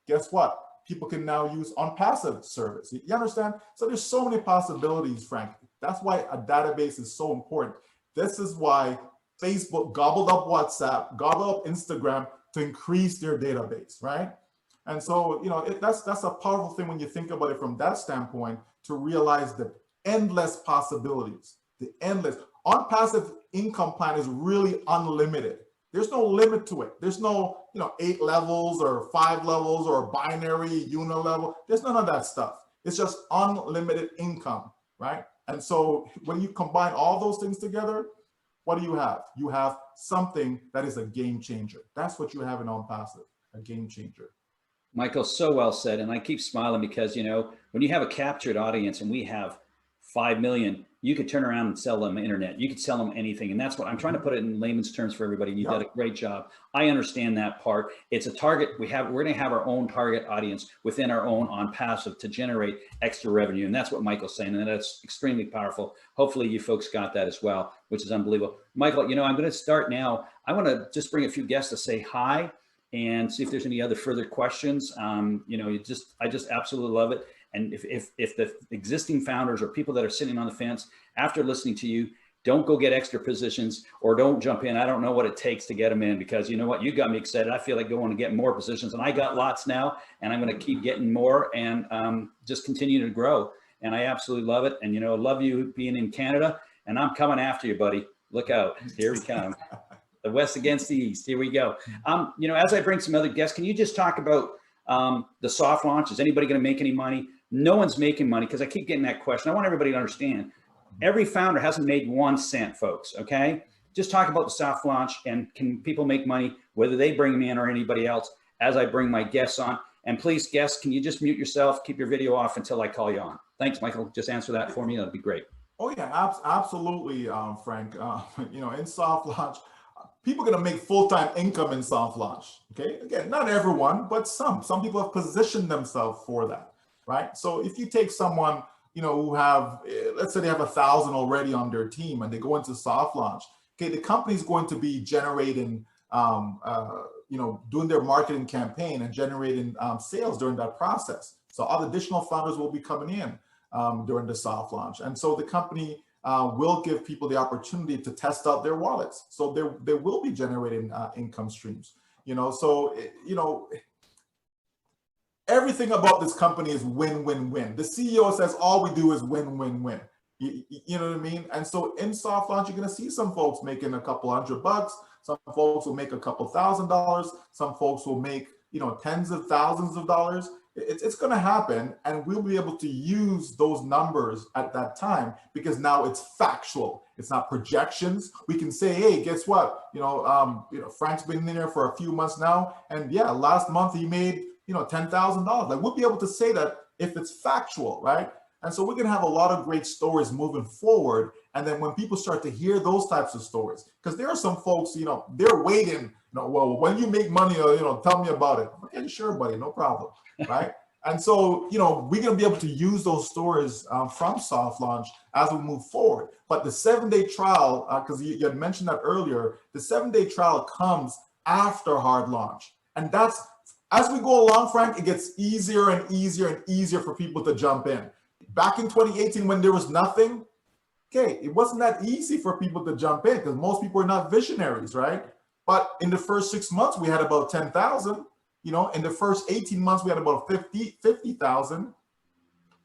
guess what? People can now use Onpassive service. You understand? So there's so many possibilities, Frank. That's why a database is so important. This is why Facebook gobbled up WhatsApp, gobbled up Instagram to increase their database, right? And so, that's a powerful thing when you think about it from that standpoint, to realize the endless possibilities, the endless. Onpassive income plan is really unlimited. There's no limit to it. There's no, 8 levels or 5 levels or binary unilevel. There's none of that stuff. It's just unlimited income, right? And so when you combine all those things together, what do you have? You have something that is a game changer. That's what you have in Onpassive, a game changer. Michael, so well said. And I keep smiling because, when you have a captured audience and we have 5 million, you could turn around and sell them internet. You could sell them anything. And that's what I'm trying to put it in layman's terms for everybody. And you did a great job. I understand that part. It's a target. We're going to have our own target audience within our own Onpassive to generate extra revenue. And that's what Michael's saying. And that's extremely powerful. Hopefully you folks got that as well, which is unbelievable. Michael, I'm going to start now. I want to just bring a few guests to say hi and see if there's any other further questions. I just absolutely love it. And if the existing founders or people that are sitting on the fence after listening to you, don't go get extra positions or don't jump in. I don't know what it takes to get them in, because you know what, you got me excited. I feel like going to get more positions, and I got lots now, and I'm going to keep getting more and just continue to grow. And I absolutely love it. And I love you being in Canada, and I'm coming after you, buddy. Look out, here we come. The West against the East. Here we go. As I bring some other guests, can you just talk about the soft launch? Is anybody going to make any money? No one's making money, because I keep getting that question. I want everybody to understand, every founder hasn't made 1 cent, folks, okay? Just talk about the soft launch, and can people make money, whether they bring me in or anybody else, as I bring my guests on. And please, guests, can you just mute yourself, keep your video off until I call you on. Thanks, Michael. Just answer that for me. That'd be great. Oh yeah, absolutely, Frank. In soft launch, people are going to make full-time income in soft launch, okay? Again, not everyone, but some people have positioned themselves for that. Right. So if you take someone, who have, let's say they have 1,000 already on their team and they go into soft launch, okay, the company's going to be generating, doing their marketing campaign and generating sales during that process. So other additional founders will be coming in during the soft launch. And so the company will give people the opportunity to test out their wallets. So they will be generating income streams, everything about this company is win-win-win. The CEO says all we do is win-win-win. You know what I mean? And so in soft launch, you're going to see some folks making a couple $100. Some folks will make a couple $1,000. Some folks will make, tens of thousands of dollars. It's going to happen, and we'll be able to use those numbers at that time, because now it's factual. It's not projections. We can say, hey, guess what? Frank's been in there for a few months now, and yeah, last month he made $10,000. Like, we'll be able to say that if it's factual, right? And so we're going to have a lot of great stories moving forward. And then when people start to hear those types of stories, because there are some folks, they're waiting, well, when you make money, tell me about it. Okay, sure, buddy, no problem, right? And so, we're going to be able to use those stories from soft launch as we move forward. But the 7-day trial, because you had mentioned that earlier, the 7-day trial comes after hard launch. And that's, as we go along, Frank, it gets easier and easier and easier for people to jump in. Back in 2018, when there was nothing, okay, it wasn't that easy for people to jump in because most people are not visionaries, right? But in the first 6 months, we had about 10,000. In the first 18 months, we had about 50,000.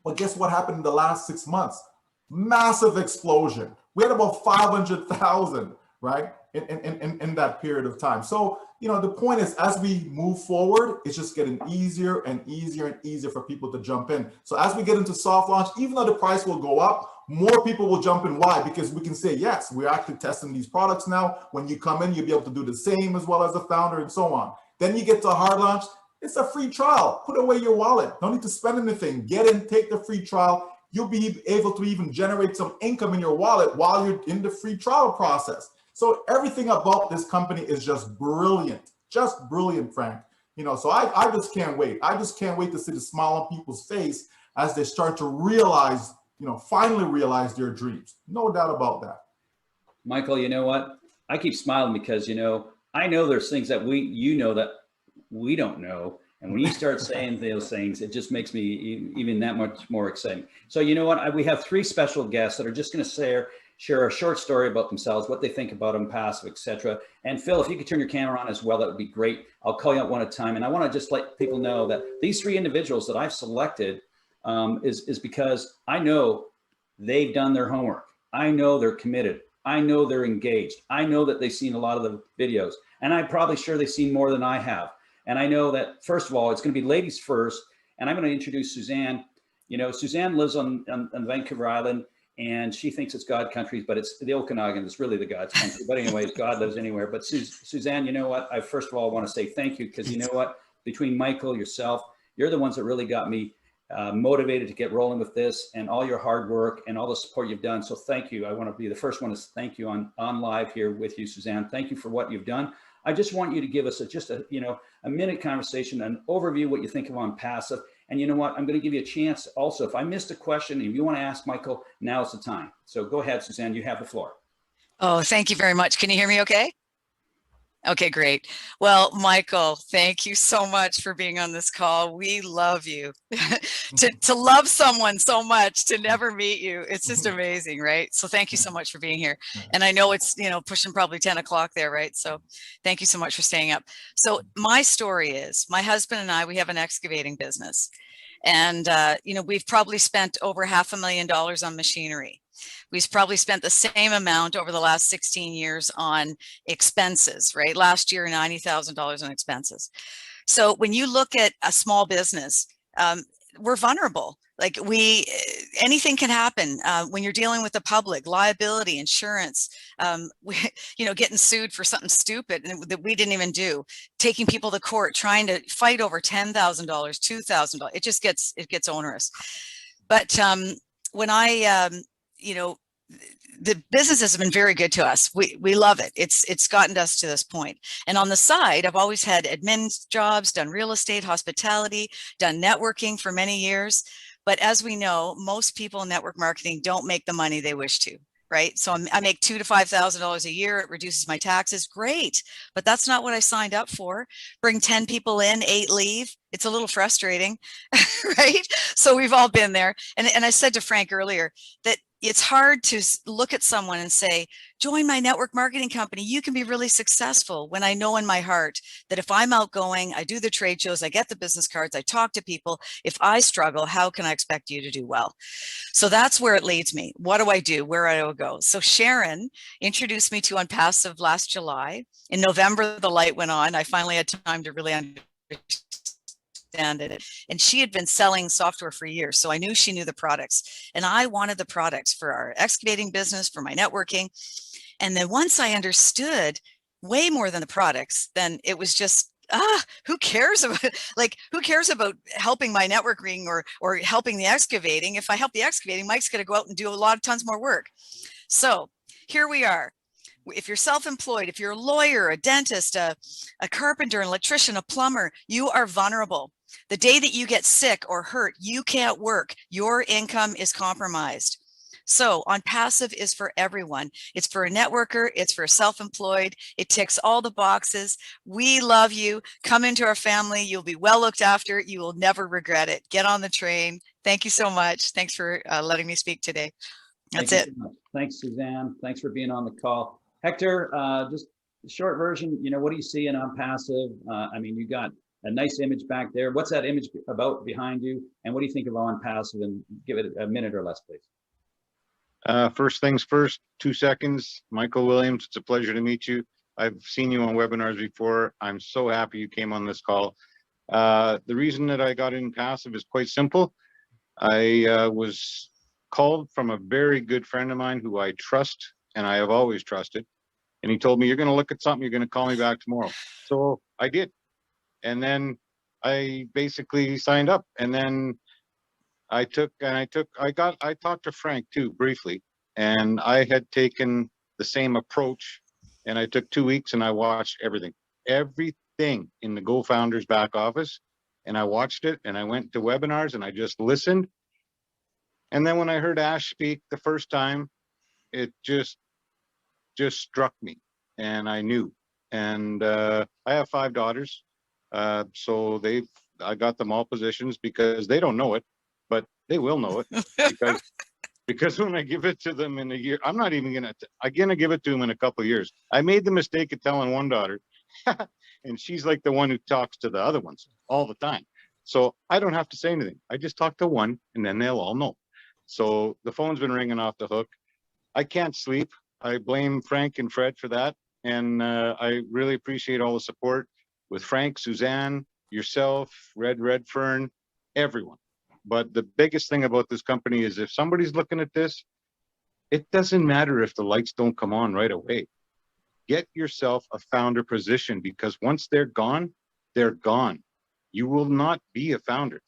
But guess what happened in the last 6 months? Massive explosion. We had about 500,000, right? In that period of time. So, the point is, as we move forward, it's just getting easier and easier and easier for people to jump in. So as we get into soft launch, even though the price will go up, more people will jump in. Why? Because we can say, yes, we're actually testing these products now. When you come in, you'll be able to do the same as well as the founder and so on. Then you get to a hard launch. It's a free trial. Put away your wallet. Don't need to spend anything. Get in, take the free trial. You'll be able to even generate some income in your wallet while you're in the free trial process. So everything about this company is just brilliant, Frank. So I just can't wait. I just can't wait to see the smile on people's face as they start to realize, finally realize their dreams. No doubt about that. Michael, you know what? I keep smiling because, I know there's things that that we don't know. And when you start saying those things, it just makes me even that much more exciting. So you know what? We have 3 special guests that are just going to share a short story about themselves, what they think about Onpassive, etc. And Phil, if you could turn your camera on as well, that would be great. I'll call you out one at a time. And I want to just let people know that these 3 individuals that I've selected is because I know they've done their homework. I know they're committed. I know they're engaged. I know that they've seen a lot of the videos, and I'm probably sure they've seen more than I have. And I know that, first of all, it's going to be ladies first. And I'm going to introduce Suzanne. Suzanne lives on Vancouver Island, and she thinks it's God country, but it's the Okanagan. It's really the God's country. But anyways, God lives anywhere. But Suzanne, you know what? I first of all want to say thank you, because you know what? Between Michael, yourself, you're the ones that really got me motivated to get rolling with this, and all your hard work and all the support you've done. So thank you. I want to be the first one to thank you on live here with you, Suzanne. Thank you for what you've done. I just want you to give us a minute conversation, an overview, what you think of Onpassive. And you know what? I'm going to give you a chance also. If I missed a question, if you want to ask Michael, now's the time. So go ahead, Suzanne, you have the floor. Oh, thank you very much. Can you hear me okay? Okay, great. Well, Michael, thank you so much for being on this call. We love you. to love someone so much, to never meet you, it's just amazing, right? So thank you so much for being here. And I know it's, pushing probably 10 o'clock there, right? So thank you so much for staying up. So my story is, my husband and I, we have an excavating business. And, we've probably spent over $500,000 on machinery. We've probably spent the same amount over the last 16 years on expenses, right? Last year, $90,000 on expenses. So when you look at a small business, we're vulnerable. Like anything can happen when you're dealing with the public, liability, insurance, getting sued for something stupid that we didn't even do, taking people to court, trying to fight over $10,000, $2,000. It just gets onerous. But when the business has been very good to us. We love it. It's gotten us to this point. And on the side, I've always had admin jobs, done real estate, hospitality, done networking for many years. But as we know, most people in network marketing don't make the money they wish to, right? So I make $2,000 to $5,000 a year. It reduces my taxes. Great. But that's not what I signed up for. Bring 10 people in, 8 leave. It's a little frustrating, right? So we've all been there. And I said to Frank earlier that it's hard to look at someone and say, join my network marketing company. You can be really successful, when I know in my heart that if I'm outgoing, I do the trade shows, I get the business cards, I talk to people. If I struggle, how can I expect you to do well? So that's where it leads me. What do I do? Where do I go? So Sharon introduced me to Onpassive last July. In November, the light went on. I finally had time to really understand it. And she had been selling software for years. So I knew she knew the products, and I wanted the products for our excavating business, for my networking. And then once I understood way more than the products, then it was just, who cares about helping my networking or helping the excavating? If I help the excavating, Mike's going to go out and do tons more work. So here we are. If you're self-employed, if you're a lawyer, a dentist, a carpenter, an electrician, a plumber, you are vulnerable. The day that you get sick or hurt, you can't work. Your income is compromised. So Onpassive is for everyone. It's for a networker. It's for self-employed. It ticks all the boxes. We love you. Come into our family. You'll be well looked after. You will never regret it. Get on the train. Thank you so much. Thanks for letting me speak today. That's it. Thanks, Suzanne. Thanks for being on the call. Hector, just a short version, what do you see in Onpassive? I mean, you got a nice image back there. What's that image about behind you? And what do you think of Onpassive? And give it a minute or less, please. First things first, 2 seconds. Michael Williams, it's a pleasure to meet you. I've seen you on webinars before. I'm so happy you came on this call. The reason that I got in Passive is quite simple. I was called from a very good friend of mine who I trust and I have always trusted. And he told me, you're going to look at something, you're going to call me back tomorrow. So I did. And then I basically signed up. And then I talked to Frank too, briefly, and I had taken the same approach, and I took 2 weeks and I watched everything in the Go Founders back office, and I watched it, and I went to webinars and I just listened. And then when I heard Ash speak the first time, it just struck me, and I knew. And I have 5 daughters, so I got them all positions because they don't know it, but they will know it because when I give it to them in a year, I'm gonna give it to them in a couple of years. I made the mistake of telling one daughter, and she's like the one who talks to the other ones all the time. So I don't have to say anything. I just talk to one, and then they'll all know. So the phone's been ringing off the hook. I can't sleep. I blame Frank and Fred for that, and I really appreciate all the support with Frank, Suzanne, yourself, Redfern, everyone. But the biggest thing about this company is if somebody's looking at this, it doesn't matter if the lights don't come on right away. Get yourself a founder position, because once they're gone, they're gone. You will not be a founder.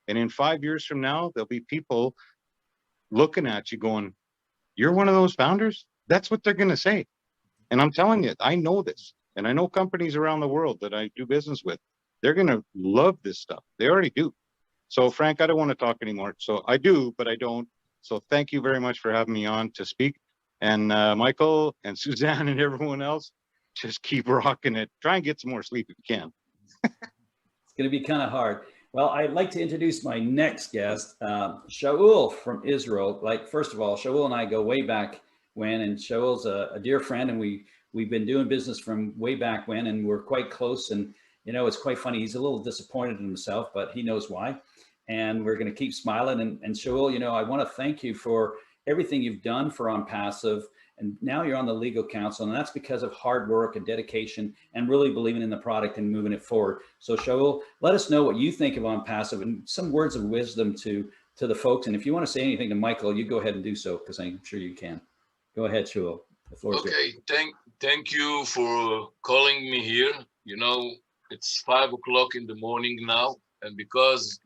And in 5 years from now, there'll be people looking at you going, you're one of those founders? That's what they're going to say. And I'm telling you, I know this. And I know companies around the world that I do business with. They're going to love this stuff. They already do. So Frank, I don't want to talk anymore. So I do, but I don't. So thank you very much for having me on to speak. And Michael and Suzanne and everyone else, just keep rocking it. Try and get some more sleep if you can. It's going to be kind of hard. Well, I'd like to introduce my next guest, Shaul from Israel. First of all, Shaul and I go way back when, and Shaul's a dear friend, and we've been doing business from way back when, and we're quite close. And it's quite funny. He's a little disappointed in himself, but he knows why. And we're going to keep smiling. And Shaul, I want to thank you for everything you've done for Onpassive. And now you're on the legal counsel, and that's because of hard work and dedication and really believing in the product and moving it forward. So Shaul, let us know what you think of Onpassive and some words of wisdom to the folks. And if you want to say anything to Michael, you go ahead and do so, because I'm sure you can. Go ahead, Shaul. The floor is yours. Okay, thank you for calling me here. It's 5 o'clock in the morning now, and because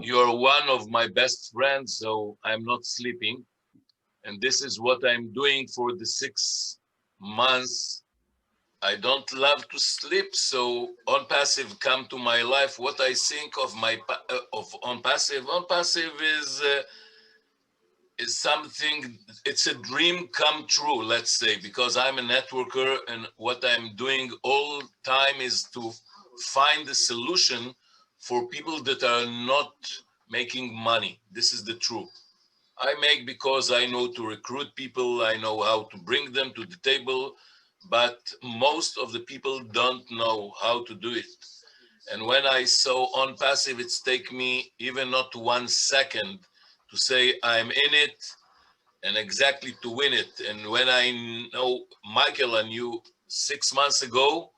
you're one of my best friends, so I'm not sleeping. And this is what I'm doing for the 6 months. I don't love to sleep, so Onpassive come to my life. What I think of Onpassive is something. It's a dream come true, let's say, because I'm a networker, and what I'm doing all time is to find a solution for people that are not making money. This is the truth. I make because I know to recruit people, I know how to bring them to the table, but most of the people don't know how to do it. And when I saw Onpassive, it's take me even not 1 second to say I'm in it and exactly to win it. And when I know Michael and you 6 months ago,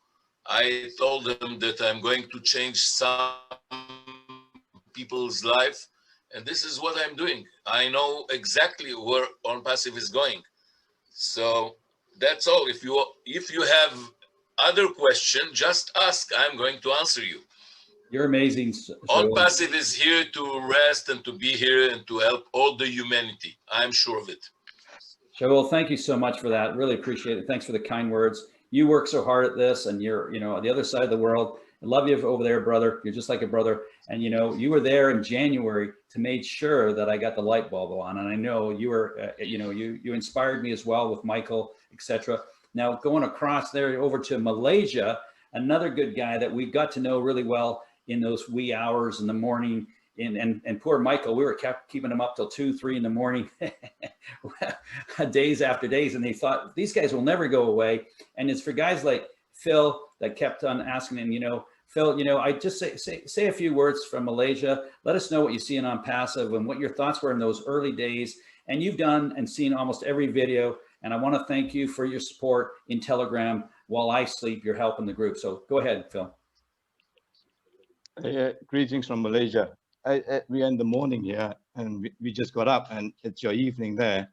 I told them that I'm going to change some people's life. And this is what I'm doing. I know exactly where Onpassive is going. So that's all. If you have other questions, just ask. I'm going to answer you. You're amazing. Onpassive is here to rest and to be here and to help all the humanity. I'm sure of it. Shaul, thank you so much for that. Really appreciate it. Thanks for the kind words. You work so hard at this, and you're, on the other side of the world, I love you over there, brother. You're just like a brother. And you know, you were there in January to make sure that I got the light bulb on. And I know you were, you know, you inspired me as well with Michael, etc. Now going across there over to Malaysia, another good guy that we got to know really well in those wee hours in the morning. And poor Michael, we were kept keeping him up till 2, 3 in the morning, days after days. And they thought these guys will never go away. And it's for guys like Phil that kept on asking him, you know, Phil, you know, I just say a few words from Malaysia. Let us know what you see in Onpassive and what your thoughts were in those early days. And you've done and seen almost every video. And I want to thank you for your support in Telegram. While I sleep, you're helping the group. So go ahead, Phil. Greetings from Malaysia. We are in the morning here, and we just got up, and it's your evening there.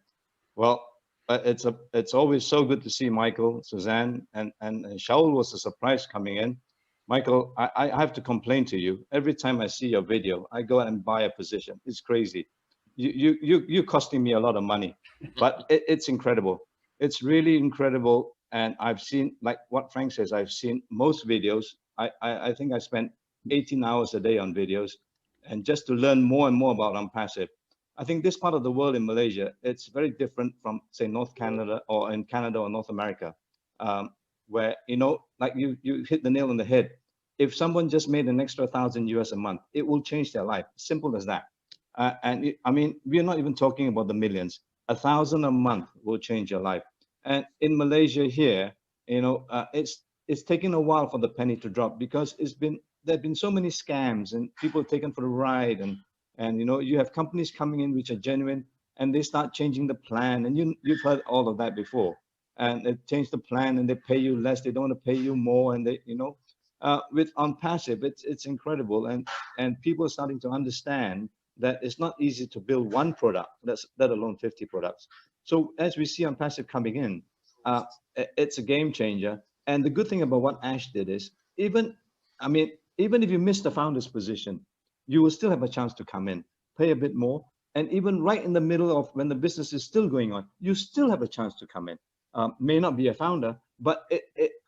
Well, it's always so good to see Michael, Suzanne, and Shaul was a surprise coming in. Michael, I have to complain to you. Every time I see your video, I go and buy a position. It's crazy. You're costing me a lot of money, but it's incredible. It's really incredible. And I've seen, like what Frank says, I've seen most videos. I think I spent 18 hours a day on videos, and just to learn more and more about Onpassive. I think this part of the world in Malaysia, it's very different from, say, North Canada or in Canada or North America, where, you know, like you hit the nail on the head. If someone just made an extra $1,000 a month, it will change their life. Simple as that. I mean, we're not even talking about the millions. 1,000 a month will change your life. And in Malaysia here, you know, it's taken a while for the penny to drop, because there have been so many scams and people taken for a ride, and you know, you have companies coming in which are genuine, and they start changing the plan, and you've heard all of that before, and they change the plan and they pay you less, they don't want to pay you more, and they, you know, with Onpassive, it's incredible, and people are starting to understand that it's not easy to build one product, let alone 50 products. So as we see Onpassive coming in, it's a game changer. And the good thing about what Ash did is, even if you miss the founder's position, you will still have a chance to come in, pay a bit more, and even right in the middle of when the business is still going on, you still have a chance to come in. May not be a founder, but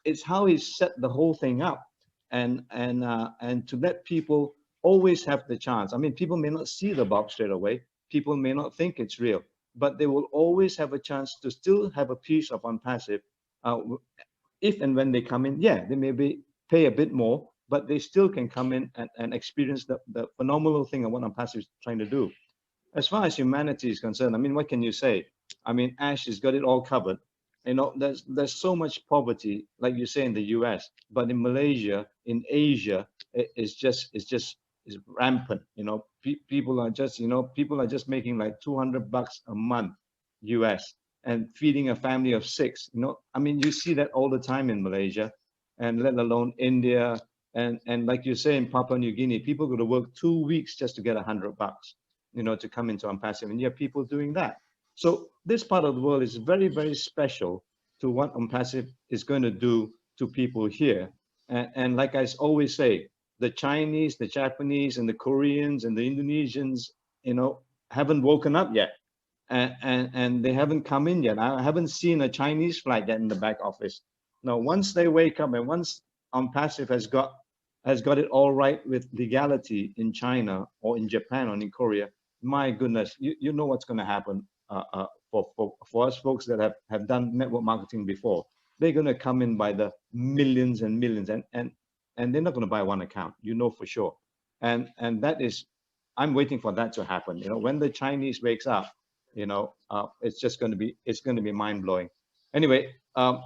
it's how he set the whole thing up, and to let people always have the chance. I mean, people may not see the box straight away, people may not think it's real, but they will always have a chance to still have a piece of Onpassive. If and when they come in, yeah, they may pay a bit more, but they still can come in and experience the phenomenal thing of what Onpassive is trying to do. As far as humanity is concerned, I mean, what can you say? I mean, Ash has got it all covered. You know, there's so much poverty, like you say, in the US, but in Malaysia, in Asia, it's rampant. You know, people are just making like $200 a month US and feeding a family of 6. You know, I mean, you see that all the time in Malaysia, and let alone India. And like you say, in Papua New Guinea, people go to work 2 weeks just to get $100, you know, to come into Onpassive, and you have people doing that. So this part of the world is very, very special to what Onpassive is going to do to people here. And like I always say, the Chinese, the Japanese, and the Koreans, and the Indonesians, you know, haven't woken up yet. And they haven't come in yet. I haven't seen a Chinese flag yet in the back office. Now, once they wake up, and once Onpassive has got it all right with legality in China or in Japan or in Korea, my goodness, you know what's going to happen for us folks that have done network marketing before. They're going to come in by the millions and millions, and they're not going to buy one account, you know, for sure. And that is, I'm waiting for that to happen. You know, when the Chinese wakes up, you know, it's going to be mind blowing. Anyway,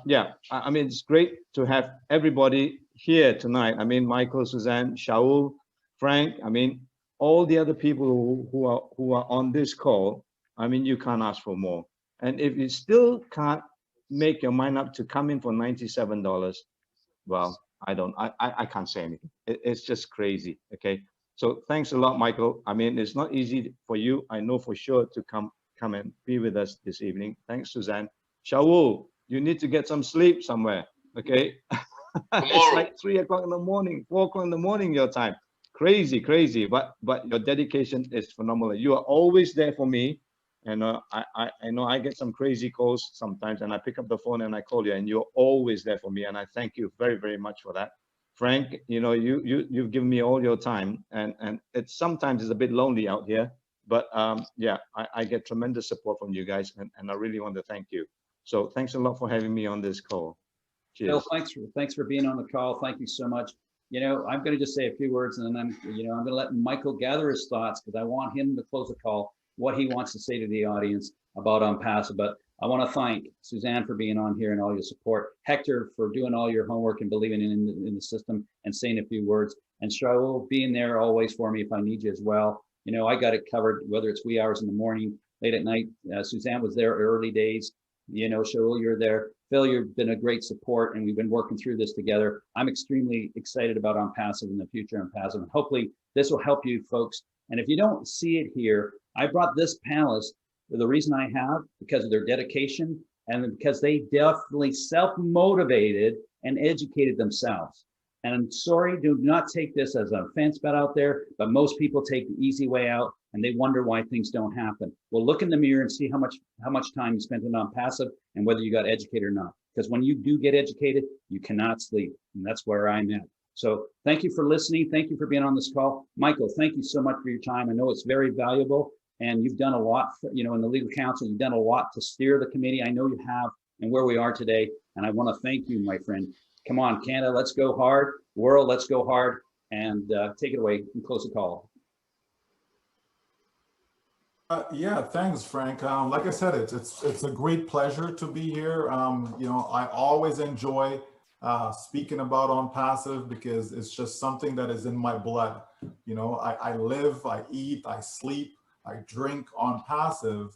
yeah, I mean, it's great to have everybody here tonight. I mean, Michael, Suzanne, Shaul, Frank, I mean, all the other people who are on this call. I mean, you can't ask for more. And if you still can't make your mind up to come in for $97, well, I can't say anything. It's just crazy. Okay. So thanks a lot, Michael. I mean, it's not easy for you, I know for sure, to come and be with us this evening. Thanks, Suzanne. Shaul, you need to get some sleep somewhere. Okay. It's like 3 o'clock in the morning, 4 o'clock in the morning, your time. Crazy, but your dedication is phenomenal. You are always there for me. And I know I get some crazy calls sometimes, and I pick up the phone and I call you, and you're always there for me. And I thank you very, very much for that. Frank, you've given me all your time, and it's sometimes it's a bit lonely out here, but yeah, I get tremendous support from you guys, and I really want to thank you. So thanks a lot for having me on this call. Phil, Cheers. thanks for being on the call. Thank you so much. I'm going to just say a few words, and then I'm going to let Michael gather his thoughts, because I want him to close the call, what he wants to say to the audience about Onpassive. But I want to thank Suzanne for being on here and all your support, Hector for doing all your homework and believing in the system and saying a few words, and Shaul being there always for me if I need you as well. I got it covered, whether it's wee hours in the morning, late at night. Suzanne was there early days. Shaul, you're there. Phil, you've been a great support, and we've been working through this together. I'm extremely excited about Onpassive and the future Onpassive, and hopefully this will help you folks. And if you don't see it here, I brought this panelist for the reason I have, because of their dedication and because they definitely self-motivated and educated themselves. And I'm sorry, do not take this as an offense bet out there, but most people take the easy way out and they wonder why things don't happen. Well, look in the mirror and see how much time you spent on Onpassive and whether you got educated or not. Because when you do get educated, you cannot sleep. And that's where I'm at. So thank you for listening. Thank you for being on this call. Michael, thank you so much for your time. I know it's very valuable, and you've done a lot, in the legal counsel, you've done a lot to steer the committee. I know you have, and where we are today. And I want to thank you, my friend. Come on, Canada, let's go hard. World, let's go hard. And take it away and close the call. Yeah, thanks, Frank. Like I said, it's a great pleasure to be here. I always enjoy speaking about Onpassive because it's just something that is in my blood. I live, I eat, I sleep, I drink Onpassive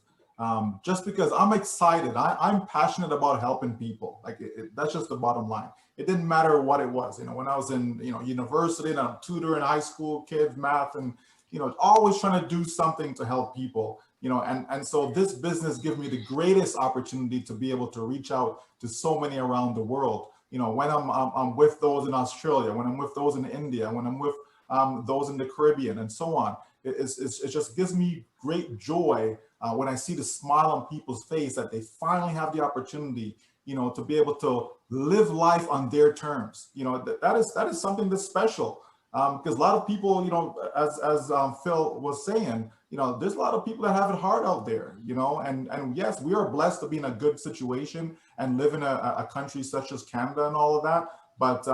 just because I'm excited. I'm passionate about helping people. That's just the bottom line. It didn't matter what it was. When I was in university and I'm tutoring high school kids, math, and always trying to do something to help people, and so this business gives me the greatest opportunity to be able to reach out to so many around the world. When I'm with those in Australia, when I'm with those in India, when I'm with those in the Caribbean and so on, it just gives me great joy when I see the smile on people's face that they finally have the opportunity, to be able to live life on their terms. That is something that's special. Because a lot of people, as Phil was saying, there's a lot of people that have it hard out there, and yes, we are blessed to be in a good situation and live in a country such as Canada and all of that. But,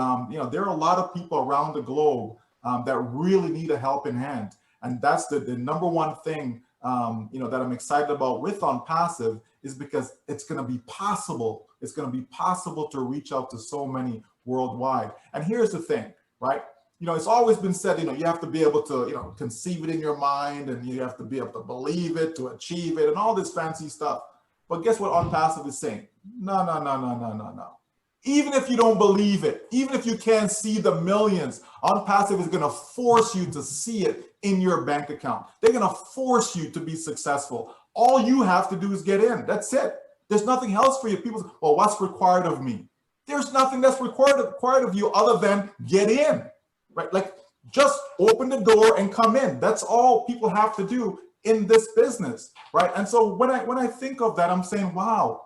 there are a lot of people around the globe that really need a helping hand. And that's the number one thing, that I'm excited about with Onpassive, is because it's going to be possible. It's going to be possible to reach out to so many worldwide. And here's the thing, right? It's always been said, you have to be able to, conceive it in your mind, and you have to be able to believe it, to achieve it, and all this fancy stuff. But guess what Onpassive is saying? No, no, no, no, no, no, no. Even if you don't believe it, even if you can't see the millions, Onpassive is going to force you to see it in your bank account. They're going to force you to be successful. All you have to do is get in. That's it. There's nothing else for you. People say, well, what's required of me? There's nothing that's required of you other than get in. Right? Like, just open the door and come in. That's all people have to do in this business, right? And so when I think of that, I'm saying, wow,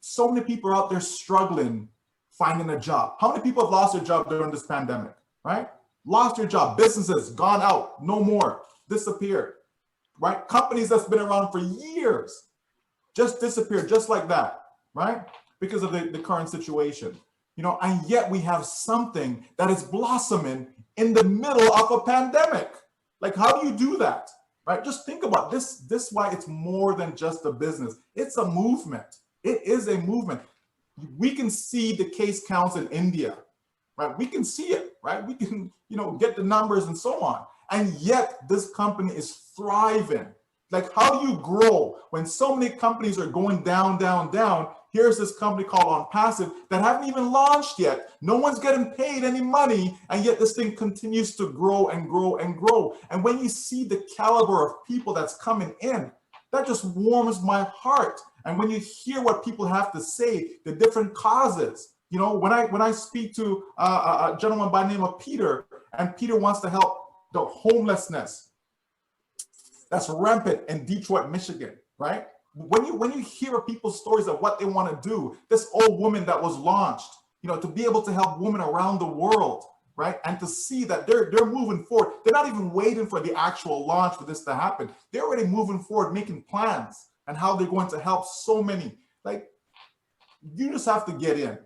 so many people are out there struggling finding a job. How many people have lost their job during this pandemic, right? Lost their job, businesses gone out, no more, disappeared, right? Companies that's been around for years just disappeared just like that, right? Because of the current situation. And yet we have something that is blossoming in the middle of a pandemic. Like, how do you do that, right? Just think about this. This is why it's more than just a business. It's a movement. It is a movement. We can see the case counts in India, right? We can see it, right? We can, get the numbers and so on. And yet this company is thriving. Like, how do you grow when so many companies are going down, down, down? Here's this company called Onpassive that haven't even launched yet. No one's getting paid any money, and yet this thing continues to grow and grow and grow. And when you see the caliber of people that's coming in, that just warms my heart. And when you hear what people have to say, the different causes, when I speak to a gentleman by the name of Peter, and Peter wants to help the homelessness that's rampant in Detroit, Michigan, right? When you hear people's stories of what they want to do, this old woman that was launched, you know, to be able to help women around the world, right? And to see that they're moving forward. They're not even waiting for the actual launch for this to happen. They're already moving forward, making plans and how they're going to help so many. Like, you just have to get in.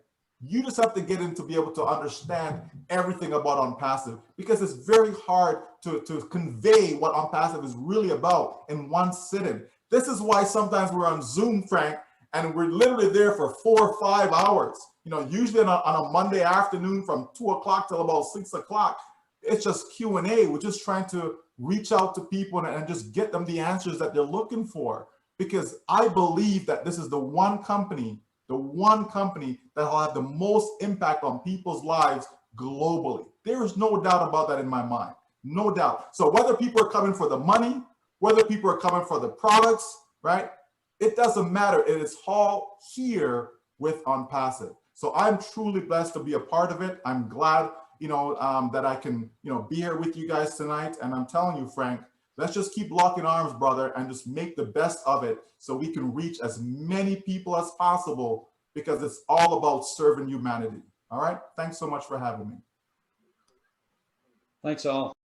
You just have to get in to be able to understand everything about Onpassive, because it's very hard to convey what Onpassive is really about in one sitting. This is why sometimes we're on Zoom, Frank, and we're literally there for 4 or 5 hours. You know, usually on a Monday afternoon from 2 o'clock till about 6 o'clock, it's just Q&A. We're just trying to reach out to people and just get them the answers that they're looking for. Because I believe that this is the one company that will have the most impact on people's lives globally. There is no doubt about that in my mind, no doubt. So whether people are coming for the money, whether people are coming for the products, right? It doesn't matter. It is all here with Onpassive. So I'm truly blessed to be a part of it. I'm glad, you know, that I can, you know, be here with you guys tonight. And I'm telling you, Frank, let's just keep locking arms, brother, and just make the best of it so we can reach as many people as possible, because it's all about serving humanity. All right. Thanks so much for having me. Thanks all.